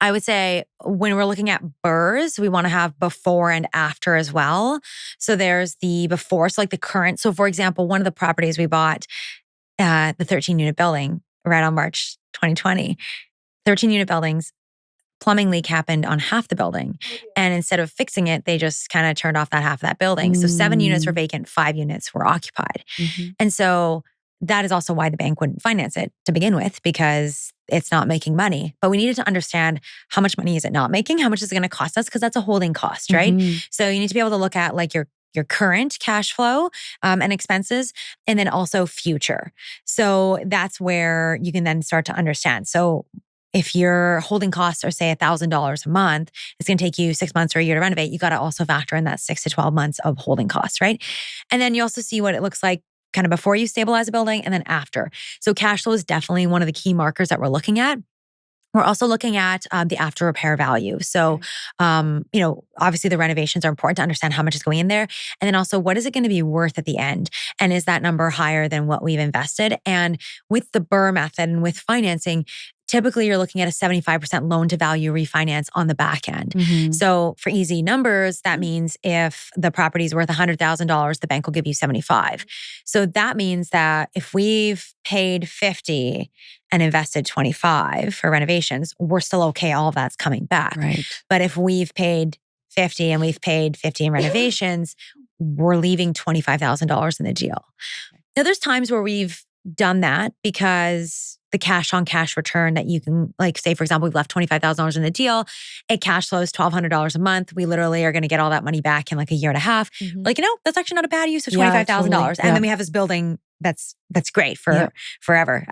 I would say when we're looking at BRRRRs, we want to have before and after as well. So there's the before, so like the current. So for example, one of the properties we bought, the 13-unit building right on March 2020, 13-unit buildings, plumbing leak happened on half the building. And instead of fixing it, they just kind of turned off that half of that building. So 7 units were vacant, 5 units were occupied. And so that is also why the bank wouldn't finance it to begin with, because it's not making money. But we needed to understand how much money is it not making? How much is it going to cost us? Because that's a holding cost, right? So you need to be able to look at like your current cash flow and expenses, and then also future. So that's where you can then start to understand. So if your holding costs are say $1,000 a month, it's going to take you 6 months or a year to renovate. You got to also factor in that 6 to 12 months of holding costs, right? And then you also see what it looks like kind of before you stabilize a building and then after. So cash flow is definitely one of the key markers that we're looking at. We're also looking at the after repair value. So, obviously the renovations are important to understand how much is going in there. And then also, what is it going to be worth at the end? And is that number higher than what we've invested? And with the BRRRR method and with financing, typically you're looking at a 75% loan to value refinance on the back end. So for easy numbers, that means if the property is worth $100,000, the bank will give you 75. So that means that if we've paid 50 and invested 25 for renovations, we're still okay. All of that's coming back. Right. But if we've paid 50 and we've paid 50 in renovations, we're leaving $25,000 in the deal. Now there's times where we've done that because the cash on cash return that you can, like say, for example, we've left $25,000 in the deal. It cash flows $1,200 a month. We literally are going to get all that money back in like a year and a half. Like, that's actually not a bad use of $25,000. Totally. And then we have this building that's great for forever.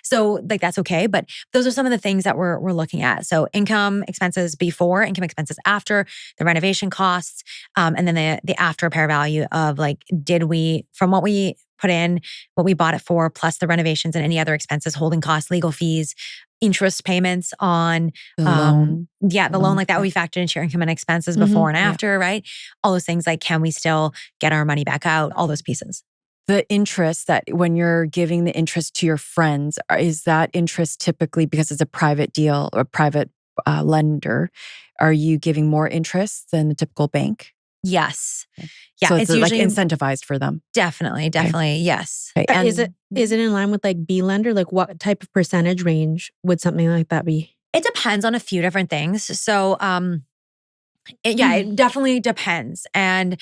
So like that's okay. But those are some of the things that we're looking at. So income expenses before, income expenses after, the renovation costs, and then the after repair value of like, did we, from what we put in, what we bought it for, plus the renovations and any other expenses, holding costs, legal fees, interest payments on the loan. The loan, like that would be factored into your income and expenses before and after, right? All those things, like can we still get our money back out? All those pieces. The interest that when you're giving the interest to your friends, is that interest typically because it's a private deal or private lender? Are you giving more interest than a typical bank? Yes. Okay. Yeah. So it's usually like incentivized for them. Definitely. Okay. Yes. Okay. And is it in line with like B lender? Like what type of percentage range would something like that be? It depends on a few different things. So, it definitely depends. And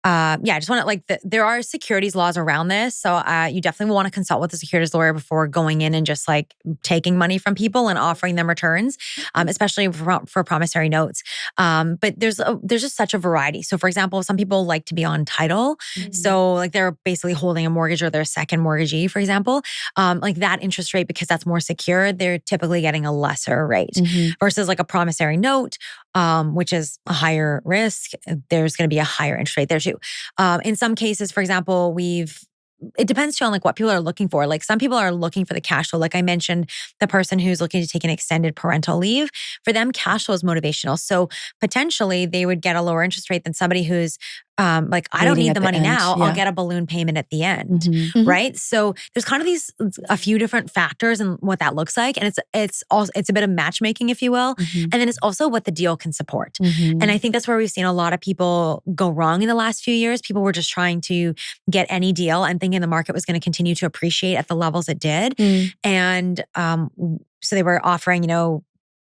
I just want to there are securities laws around this. So you definitely want to consult with a securities lawyer before going in and just like taking money from people and offering them returns, especially for promissory notes. But there's just such a variety. So for example, some people like to be on title. So like they're basically holding a mortgage or their second mortgagee, for example, like that interest rate, because that's more secure, they're typically getting a lesser rate versus like a promissory note, which is a higher risk. There's going to be a higher interest rate there too. In some cases, for example, it depends too on like what people are looking for. Like some people are looking for the cash flow. Like I mentioned, the person who's looking to take an extended parental leave, for them, cash flow is motivational. So potentially they would get a lower interest rate than somebody who's like, I don't need the money now. I'll get a balloon payment at the end, right? So there's kind of a few different factors and what that looks like. And it's a bit of matchmaking, if you will. And then it's also what the deal can support. And I think that's where we've seen a lot of people go wrong in the last few years. People were just trying to get any deal and thinking the market was going to continue to appreciate at the levels it did. And so they were offering,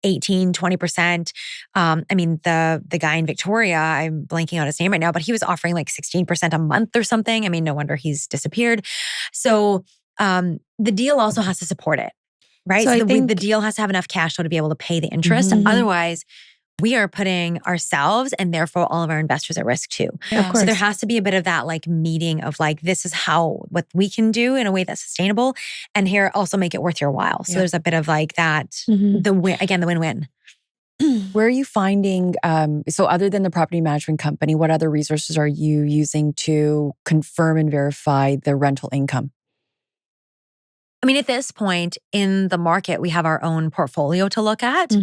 18, 20%. I mean, the guy in Victoria, I'm blanking on his name right now, but he was offering like 16% a month or something. I mean, no wonder he's disappeared. So the deal also has to support it, right? So the deal has to have enough cash flow to be able to pay the interest. Otherwise, we are putting ourselves and therefore all of our investors at risk too. Of course. So there has to be a bit of that like meeting of like, this is what we can do in a way that's sustainable, and here also make it worth your while. So there's a bit of like that, the win-win. Where are you finding, so other than the property management company, what other resources are you using to confirm and verify the rental income? I mean, at this point in the market, we have our own portfolio to look at.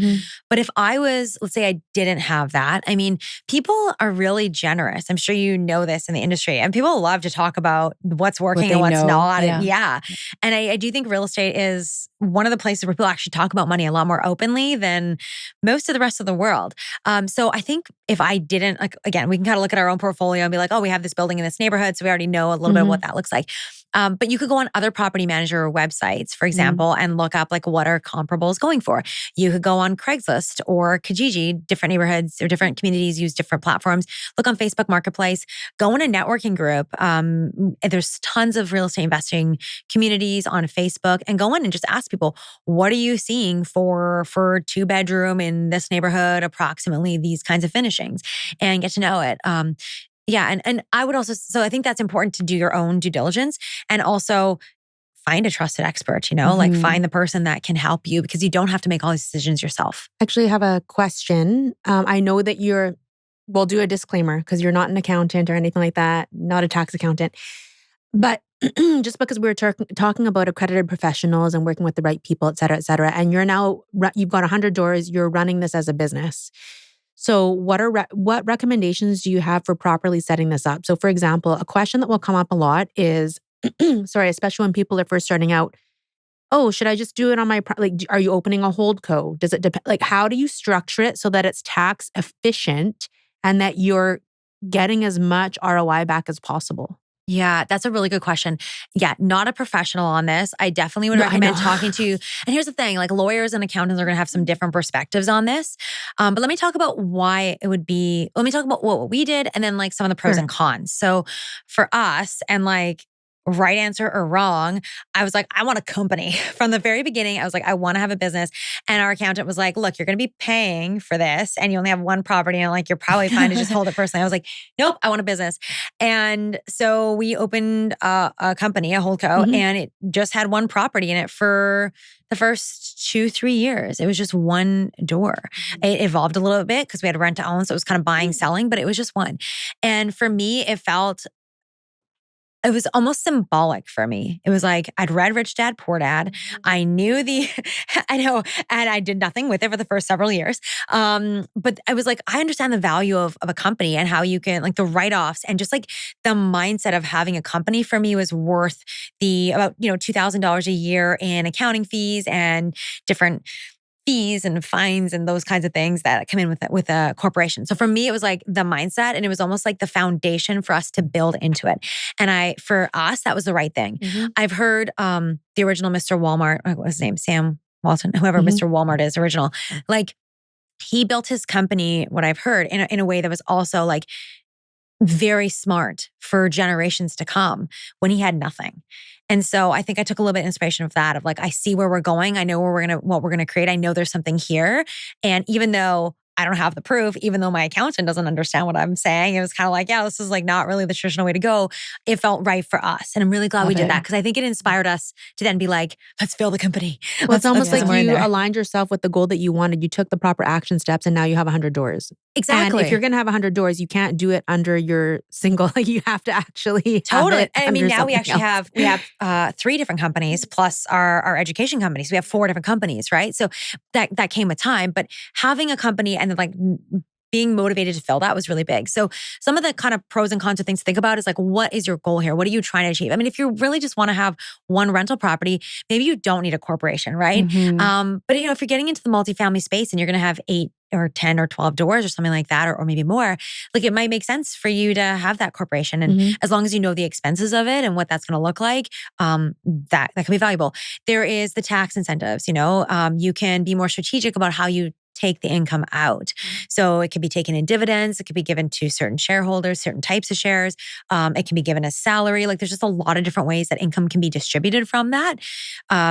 But if I was, let's say I didn't have that, I mean, people are really generous. I'm sure you know this in the industry, and people love to talk about what's working and what's not. Yeah. And I do think real estate is one of the places where people actually talk about money a lot more openly than most of the rest of the world. So I think if I didn't, like, again, we can kind of look at our own portfolio and be like, oh, we have this building in this neighborhood. So we already know a little bit of what that looks like. But you could go on other property manager websites, for example, and look up like what are comparables going for. You could go on Craigslist or Kijiji, different neighborhoods or different communities use different platforms. Look on Facebook Marketplace, go in a networking group. There's tons of real estate investing communities on Facebook, and go in and just ask people, what are you seeing for 2-bedroom in this neighborhood, approximately these kinds of finishings, and get to know it. Yeah. And I would also, so I think that's important to do your own due diligence, and also find a trusted expert, like find the person that can help you, because you don't have to make all these decisions yourself. Actually, I have a question. I know that we'll do a disclaimer because you're not an accountant or anything like that, not a tax accountant. But just because we're talking about accredited professionals and working with the right people, et cetera, and you've got 100 doors, you're running this as a business. So what recommendations do you have for properly setting this up? So for example, a question that will come up a lot is, especially when people are first starting out, oh, should I just do it on my, are you opening a holdco? Does it depend? Like, how do you structure it so that it's tax efficient and that you're getting as much ROI back as possible? Yeah, that's a really good question. Yeah, not a professional on this. I definitely would recommend talking to you. And here's the thing, like lawyers and accountants are going to have some different perspectives on this. But let me talk about why it would be, let me talk about what we did, and then like some of the pros and cons. So for us, and like, right answer or wrong, I was like, I want a company. From the very beginning, I was like, I want to have a business. And our accountant was like, look, you're going to be paying for this and you only have one property, and like, you're probably fine to just hold it personally. I was like, nope, I want a business. And so we opened a company, a holdco, and it just had one property in it for the first 2-3 years. It was just one door. It evolved a little bit because we had rent to own. So it was kind of buying, selling, but it was just one. And for me, it was almost symbolic for me. It was like, I'd read Rich Dad, Poor Dad. I knew I know, and I did nothing with it for the first several years. But I was like, I understand the value of a company and how you can, like the write-offs and just like the mindset of having a company for me was worth about $2,000 a year in accounting fees and different fees and fines and those kinds of things that come in with a corporation. So for me, it was like the mindset, and it was almost like the foundation for us to build into it. And for us, that was the right thing. I've heard the original Mr. Walmart, what was his name? Sam Walton, whoever Mr. Walmart is, original. Like, he built his company, what I've heard, in a way that was also like very smart for generations to come when he had nothing. And so I think I took a little bit of inspiration of that, of like, I see where we're going. I know what we're going to create. I know there's something here. And even though I don't have the proof, even though my accountant doesn't understand what I'm saying, it was kind of like, yeah, this is like not really the traditional way to go. It felt right for us. And I'm really glad we did that, because I think it inspired us to then be like, let's fill the company. Well, it's almost like you aligned yourself with the goal that you wanted. You took the proper action steps, and now you have 100 doors. Exactly. And if you're going to have 100 doors, you can't do it under your single, like you have to actually totally. Have it. I mean, now we actually have 3 different companies plus our education companies. We have 4 different companies, right? So that came with time, but having a company and then like being motivated to fill that was really big. So some of the kind of pros and cons of things to think about is like, what is your goal here? What are you trying to achieve? I mean, if you really just want to have one rental property, maybe you don't need a corporation, right? But if you're getting into the multifamily space and you're going to have 8 or 10 or 12 doors or something like that, or maybe more, like it might make sense for you to have that corporation. And as long as you know the expenses of it and what that's going to look like, that can be valuable. There is the tax incentives, you can be more strategic about how you take the income out. So it could be taken in dividends. It could be given to certain shareholders, certain types of shares. It can be given as salary. Like there's just a lot of different ways that income can be distributed from that,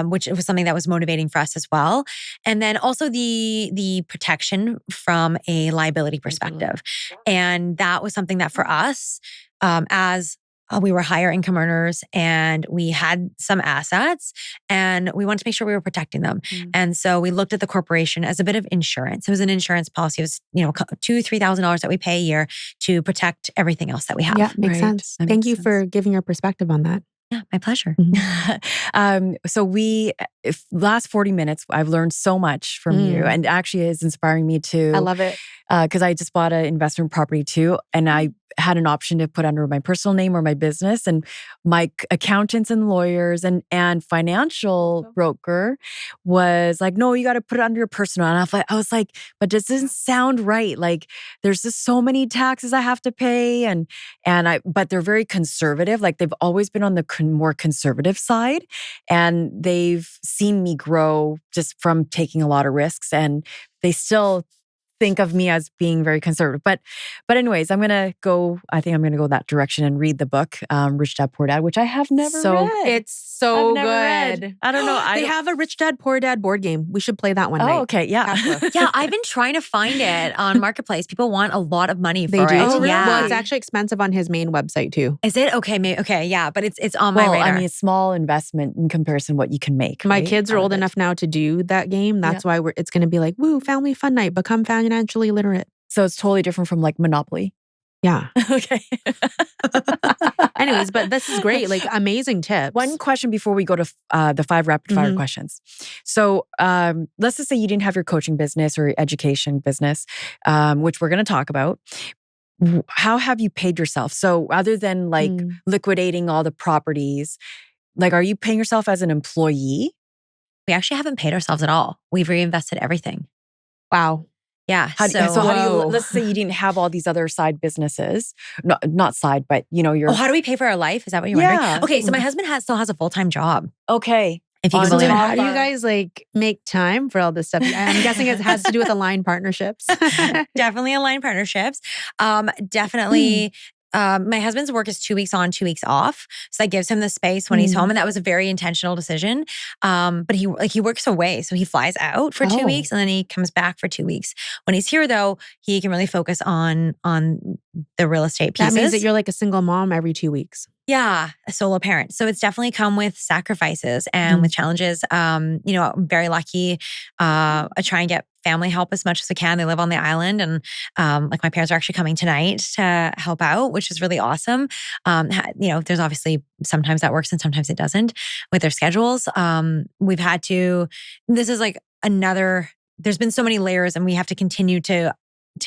which was something that was motivating for us as well. And then also the protection from a liability perspective. And that was something that for us, as we were higher income earners and we had some assets and we wanted to make sure we were protecting them. And so we looked at the corporation as a bit of insurance. It was an insurance policy. It was, $2,000-$3,000 that we pay a year to protect everything else that we have. Yeah, makes sense. Thank you for giving your perspective on that. Yeah, my pleasure. Last 40 minutes, I've learned so much from you, and actually is inspiring me to. I love it. Because I just bought an investment property too, and I had an option to put under my personal name or my business, and my accountants and lawyers and financial broker was like, no, you got to put it under your personal. And I was like, but this doesn't sound right. Like there's just so many taxes I have to pay, but they're very conservative. Like they've always been on the more conservative side, and they've seen me grow just from taking a lot of risks, and they still think of me as being very conservative. But anyways, I think I'm going to go that direction and read the book, Rich Dad, Poor Dad, which I have never read. It's so good. Read. I don't know. They have a Rich Dad, Poor Dad board game. We should play that one night. Oh, okay. Yeah. Yeah, I've been trying to find it on Marketplace. People want a lot of money for it. Oh, really? Yeah. Well, it's actually expensive on his main website too. Is it? Okay, yeah, but it's on my radar. I mean, a small investment in comparison to what you can make. My kids are old enough now to do that game. That's why it's going to be like, woo, family fun night, become financially literate. So it's totally different from like Monopoly. Yeah. Okay. Anyways, but this is great. Like amazing tips. One question before we go to the 5 rapid fire questions. So let's just say you didn't have your coaching business or education business, which we're going to talk about. How have you paid yourself? So other than like liquidating all the properties, like are you paying yourself as an employee? We actually haven't paid ourselves at all. We've reinvested everything. Wow. Yeah. How do you, let's say you didn't have all these other side businesses, not side, but your. Oh, how do we pay for our life? Is that what you're wondering? Okay. So my husband still has a full-time job. Okay. If you can believe it. How do you guys like make time for all this stuff? I'm guessing it has to do with aligned partnerships. Definitely aligned partnerships. Definitely. My husband's work is 2 weeks on, 2 weeks off. So that gives him the space when he's home. And that was a very intentional decision. But he works away. So he flies out for 2 weeks and then he comes back for 2 weeks. When he's here though, he can really focus on the real estate pieces. That means that you're like a single mom every 2 weeks. Yeah, a solo parent. So it's definitely come with sacrifices and with challenges. I'm very lucky. I try and get family help as much as I can. They live on the island and like my parents are actually coming tonight to help out, which is really awesome. There's obviously sometimes that works and sometimes it doesn't with their schedules. We've had to, this is like there's been so many layers and we have to continue to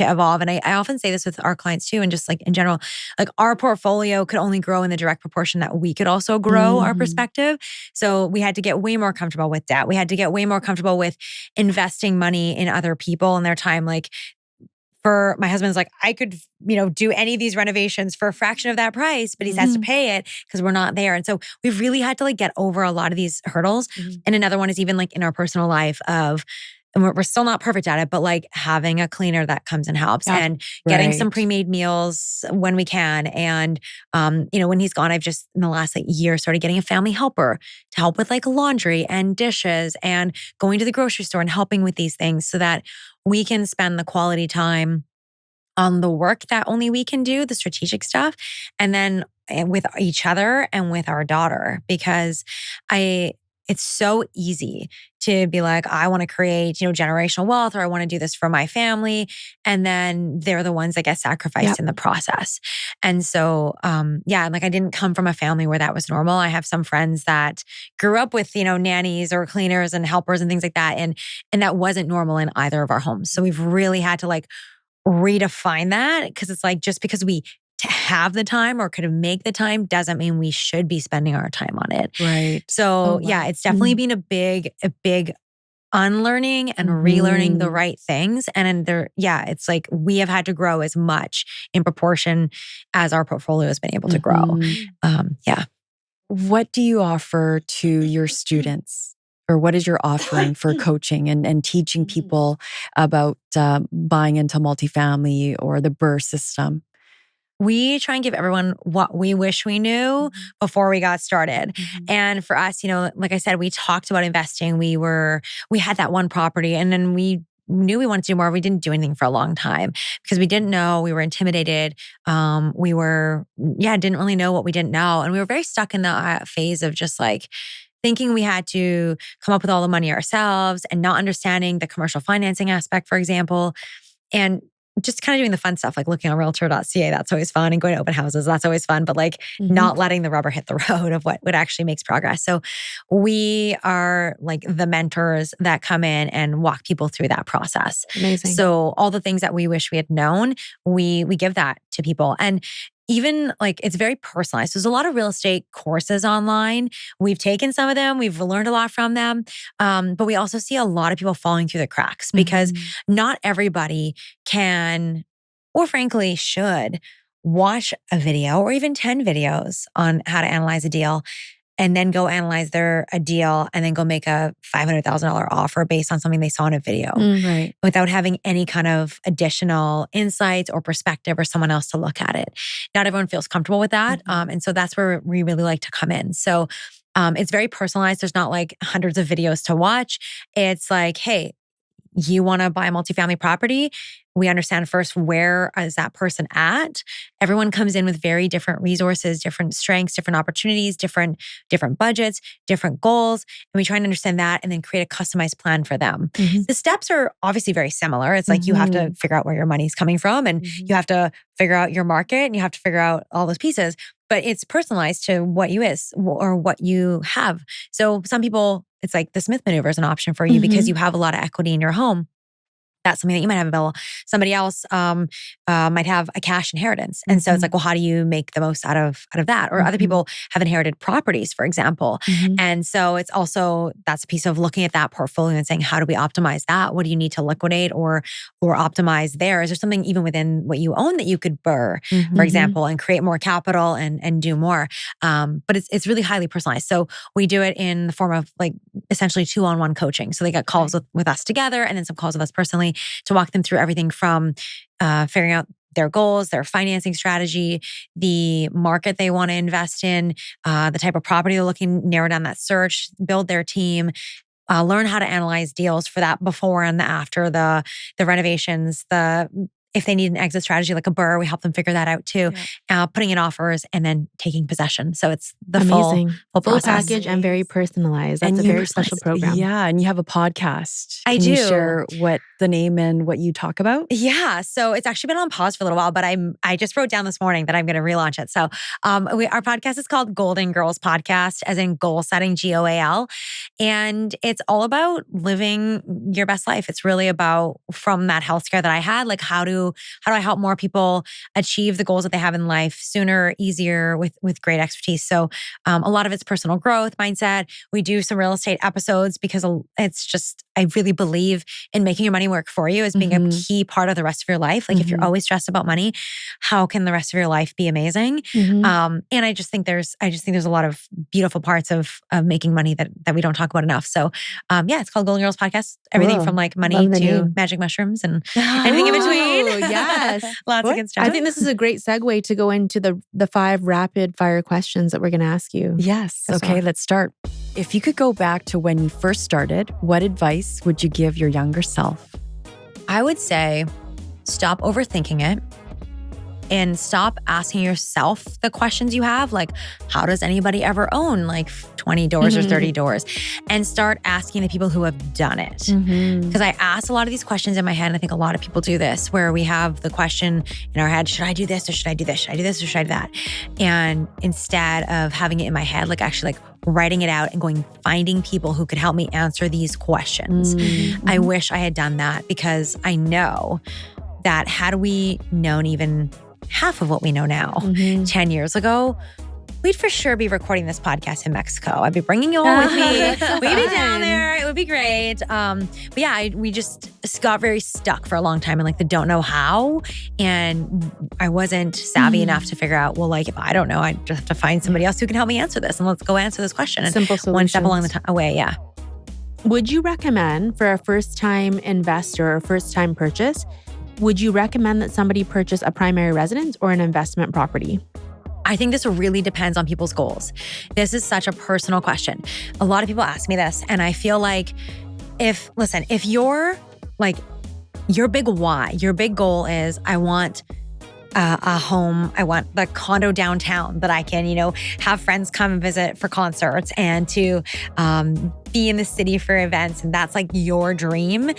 evolve. And I often say this with our clients too, and just like in general, like our portfolio could only grow in the direct proportion that we could also grow our perspective. So we had to get way more comfortable with debt. We had to get way more comfortable with investing money in other people and their time. Like for my husband's like, I could, do any of these renovations for a fraction of that price, but he has to pay it because we're not there. And so we've really had to like get over a lot of these hurdles. And another one is even like in our personal life and we're still not perfect at it, but like having a cleaner that comes and helps and getting some pre-made meals when we can. And, when he's gone, I've just in the last year started getting a family helper to help with like laundry and dishes and going to the grocery store and helping with these things so that we can spend the quality time on the work that only we can do, the strategic stuff, and then with each other and with our daughter, because it's so easy to be like, I want to create, generational wealth, or I want to do this for my family. And then they're the ones that get sacrificed in the process. And so, like I didn't come from a family where that was normal. I have some friends that grew up with, nannies or cleaners and helpers and things like that. And that wasn't normal in either of our homes. So we've really had to like redefine that, because it's like, just because we to have the time or could make the time doesn't mean we should be spending our time on it. Right. So it's definitely been a big unlearning and relearning the right things. And it's like we have had to grow as much in proportion as our portfolio has been able to grow. What do you offer to your students? Or what is your offering for coaching and teaching people about buying into multifamily or the BRRRR system? We try and give everyone what we wish we knew before we got started. And for us, like I said, we talked about investing. We had that one property and then we knew we wanted to do more. We didn't do anything for a long time because we didn't know. We were intimidated. Didn't really know what we didn't know. And we were very stuck in the phase of just like thinking we had to come up with all the money ourselves and not understanding the commercial financing aspect, for example. And just kind of doing the fun stuff, like looking on realtor.ca, that's always fun. And going to open houses, that's always fun. But like not letting the rubber hit the road of what actually makes progress. So we are like the mentors that come in and walk people through that process. Amazing. So all the things that we wish we had known, we give that to people. And even like it's very personalized. There's a lot of real estate courses online. We've taken some of them. We've learned a lot from them. But we also see a lot of people falling through the cracks because not everybody can, or frankly should, watch a video or even 10 videos on how to analyze a deal and then go analyze a deal and then go make a $500,000 offer based on something they saw in a video. Right. Without having any kind of additional insights or perspective or someone else to look at it. Not everyone feels comfortable with that. And so that's where we really like to come in. So it's very personalized. There's not like hundreds of videos to watch. It's like, hey, you want to buy a multifamily property? We understand first, where is that person at? Everyone comes in with very different resources, different strengths, different opportunities, different budgets, different goals. And we try and understand that and then create a customized plan for them. The steps are obviously very similar. It's like you have to figure out where your money's coming from and you have to figure out your market and you have to figure out all those pieces. But it's personalized to what you is or what you have. So some people, it's like the Smith maneuver is an option for you because you have a lot of equity in your home. That's something that you might have available. Somebody else might have a cash inheritance. And so it's like, well, how do you make the most out of that? Or other people have inherited properties, for example. And so it's also, that's a piece of looking at that portfolio and saying, how do we optimize that? What do you need to liquidate or optimize there? Is there something even within what you own that you could BRRRR, for example, and create more capital and do more? But it's really highly personalized. So we do it in the form of like essentially 2-on-1 coaching. So they get calls with us together and then some calls with us personally to walk them through everything from figuring out their goals, their financing strategy, the market they want to invest in, the type of property they're looking, narrow down that search, build their team, learn how to analyze deals for that before and the after, the renovations, if they need an exit strategy like a BRRRR, we help them figure that out too. Putting in offers and then taking possession. So it's the full package and very personalized. That's a very special program. Yeah, and you have a podcast. I Can do. you share what the name and what you talk about? Yeah, so it's actually been on pause for a little while, but I just wrote down this morning that I'm going to relaunch it. So our podcast is called Goalden Girls Podcast, as in goal setting, GOAL, and it's all about living your best life. It's really about, from that health scare that I had, like how do I help more people achieve the goals that they have in life sooner, easier, with great expertise. So a lot of it's personal growth, mindset. We do some real estate episodes because it's just, I really believe in making your money work for you as being a key part of the rest of your life. Like if you're always stressed about money, how can the rest of your life be amazing? And I just think there's a lot of beautiful parts of making money that we don't talk about enough. So it's called Goalden Girls Podcast. Everything from like money to magic mushrooms and anything in between. Yes. Lots of good stuff. I think this is a great segue to go into the 5 rapid fire questions that we're going to ask you. Yes. Okay, let's start. If you could go back to when you first started, what advice would you give your younger self? I would say stop overthinking it and stop asking yourself the questions you have, like, how does anybody ever own like 20 doors or 30 doors? And start asking the people who have done it. Because I ask a lot of these questions in my head, and I think a lot of people do this, where we have the question in our head, should I do this or should I do this? Should I do this or should I do that? And instead of having it in my head, like actually like writing it out and finding people who could help me answer these questions. I wish I had done that, because I know that had we known even half of what we know now 10 years ago, we'd for sure be recording this podcast in Mexico. I'd be bringing you all with me. We'd be down there. It would be great. But yeah, we just got very stuck for a long time and like the don't know how. And I wasn't savvy enough to figure out, well, like if I don't know, I just have to find somebody else who can help me answer this. And let's go answer this question. And simple solutions. One step along the way, yeah. Would you recommend for a first-time investor or first-time purchase, would you recommend that somebody purchase a primary residence or an investment property? I think this really depends on people's goals. This is such a personal question. A lot of people ask me this, and I feel like if you're like your big why, your big goal is, I want a home. I want the condo downtown that I can, have friends come and visit for concerts and to be in the city for events. And that's like your dream.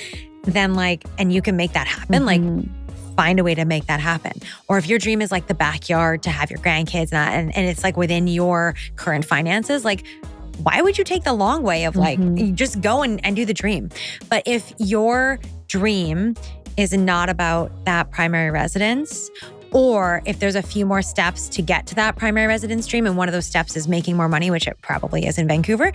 Then and you can make that happen. Find a way to make that happen. Or if your dream is like the backyard to have your grandkids and it's like within your current finances, why would you take the long way of you just go and do the dream? But if your dream is not about that primary residence, or if there's a few more steps to get to that primary residence dream, and one of those steps is making more money, which it probably is in Vancouver,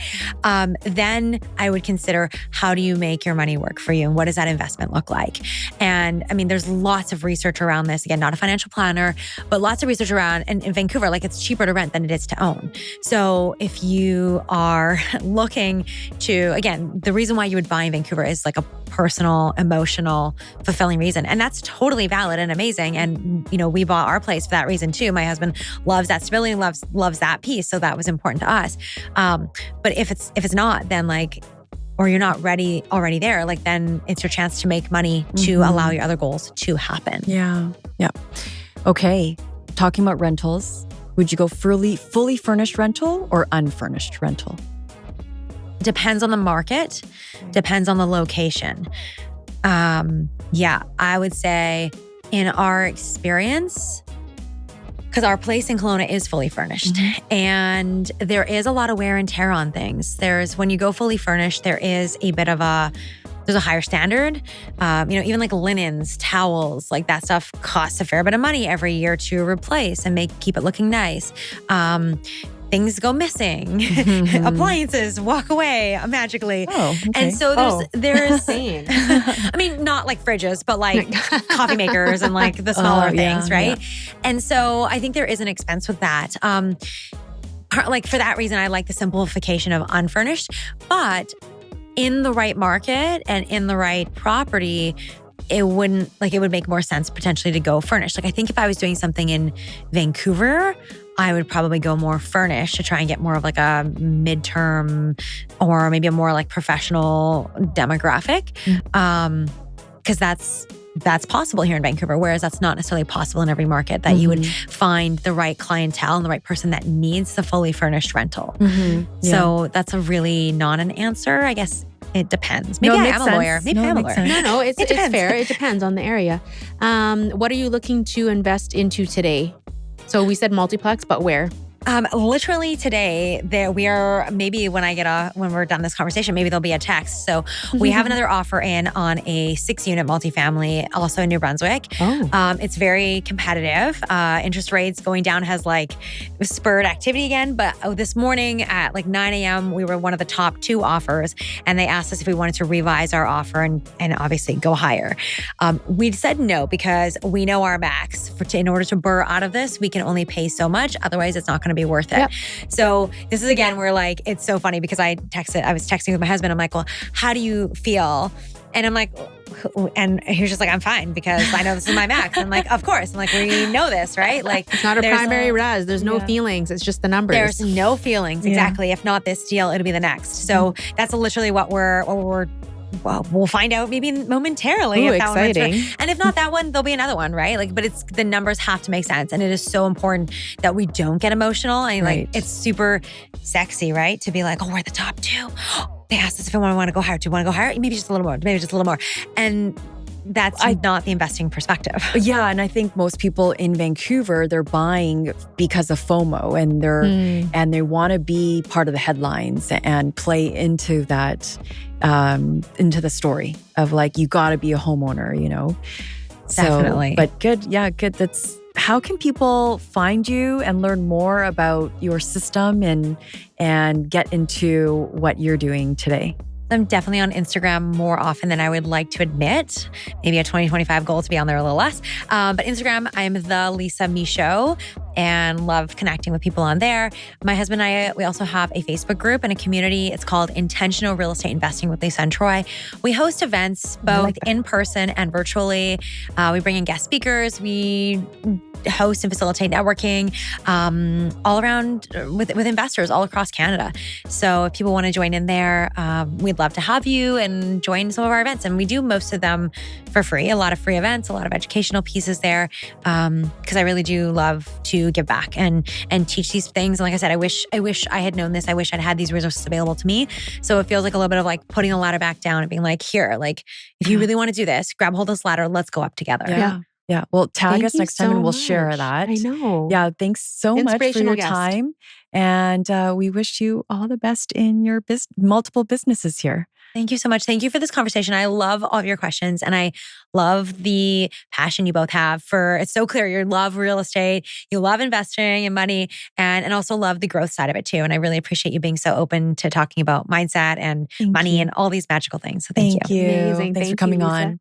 then I would consider, how do you make your money work for you? And what does that investment look like? And I mean, there's lots of research around this. Again, not a financial planner, but lots of research around, and in Vancouver, it's cheaper to rent than it is to own. So if you are looking to, again, the reason why you would buy in Vancouver is like a personal, emotional, fulfilling reason. And that's totally valid and amazing. And, we bought our place for that reason too. My husband loves that stability, loves that piece. So that was important to us. But if it's not, then or you're not ready already there, then it's your chance to make money to allow your other goals to happen. Yeah. Yeah. Okay. Talking about rentals, would you go fully furnished rental or unfurnished rental? Depends on the market, depends on the location. Yeah, I would say in our experience, because our place in Kelowna is fully furnished and there is a lot of wear and tear on things. When you go fully furnished, there is a bit of there's a higher standard. Even linens, towels, that stuff costs a fair bit of money every year to replace and keep it looking nice. Things go missing, appliances walk away magically. Oh, okay. And so there's I mean, not fridges, but coffee makers and the smaller things, right? Yeah. And so I think there is an expense with that. For that reason, I like the simplification of unfurnished, but in the right market and in the right property, it would make more sense potentially to go furnished. I think if I was doing something in Vancouver, I would probably go more furnished to try and get more of a midterm or maybe a more professional demographic. Because that's possible here in Vancouver, whereas that's not necessarily possible in every market, that you would find the right clientele and the right person that needs the fully furnished rental. Yeah. So that's a really not an answer. I guess it depends. Maybe I am a lawyer. Maybe I'm a lawyer. No, it's fair. It depends on the area. What are you looking to invest into today? So we said multiplex, but where? Literally today, we are, maybe when we're done this conversation, maybe there'll be a text. So we have another offer in on a 6-unit multifamily, also in New Brunswick. Oh. It's very competitive. Interest rates going down has spurred activity again. But this morning at 9 a.m., we were one of the top 2 offers, and they asked us if we wanted to revise our offer and obviously go higher. We said no, because we know our max. In order to BRRRR out of this, we can only pay so much. Otherwise, it's not going to be worth it. Yep. So this is again where it's so funny, because I was texting with my husband. I'm like, well, how do you feel? And I'm like, and he was just like, I'm fine, because I know this is my max. I'm like, of course. I'm like, we know this, right? It's not a primary res. There's no feelings. It's just the numbers. There's no feelings. Exactly. If not this deal, it'll be the next. So that's literally what we'll find out maybe momentarily. Ooh, exciting. And if not that one, there'll be another one, right? But the numbers have to make sense. And it is so important that we don't get emotional. And it's super sexy, right? To be like, oh, we're the top 2. They asked us if we want to go higher. Do you want to go higher? Maybe just a little more. Maybe just a little more. And that's not the investing perspective. Yeah, and I think most people in Vancouver, they're buying because of FOMO, and they want to be part of the headlines and play into that, into the story of you got to be a homeowner, So, definitely. But good, good. How can people find you and learn more about your system and get into what you're doing today? I'm definitely on Instagram more often than I would like to admit. Maybe a 2025 goal to be on there a little less. But Instagram, I'm the Lisa Michaud. and love connecting with people on there. My husband and I, we also have a Facebook group and a community. It's called Intentional Real Estate Investing with Lisa and Troy. We host events both in person and virtually. We bring in guest speakers. We host and facilitate networking all around with investors all across Canada. So if people want to join in there, we'd love to have you and join some of our events. And we do most of them for free, a lot of free events, a lot of educational pieces there, because I really do love to give back and teach these things. And like I said, I wish I had known this. I wish I'd had these resources available to me. So it feels like a little bit of like putting the ladder back down and being like, here, like if you really want to do this, grab hold of this ladder, let's go up together. Yeah. Well, tag us next time and we'll share that. I know. Yeah. Thanks so much for your time. And we wish you all the best in your multiple businesses here. Thank you so much. Thank you for this conversation. I love all of your questions and I love the passion you both have for, it's so clear, you love real estate, you love investing and money, and also love the growth side of it too. And I really appreciate you being so open to talking about mindset and money and all these magical things. So thank you. Amazing. Thanks for coming on.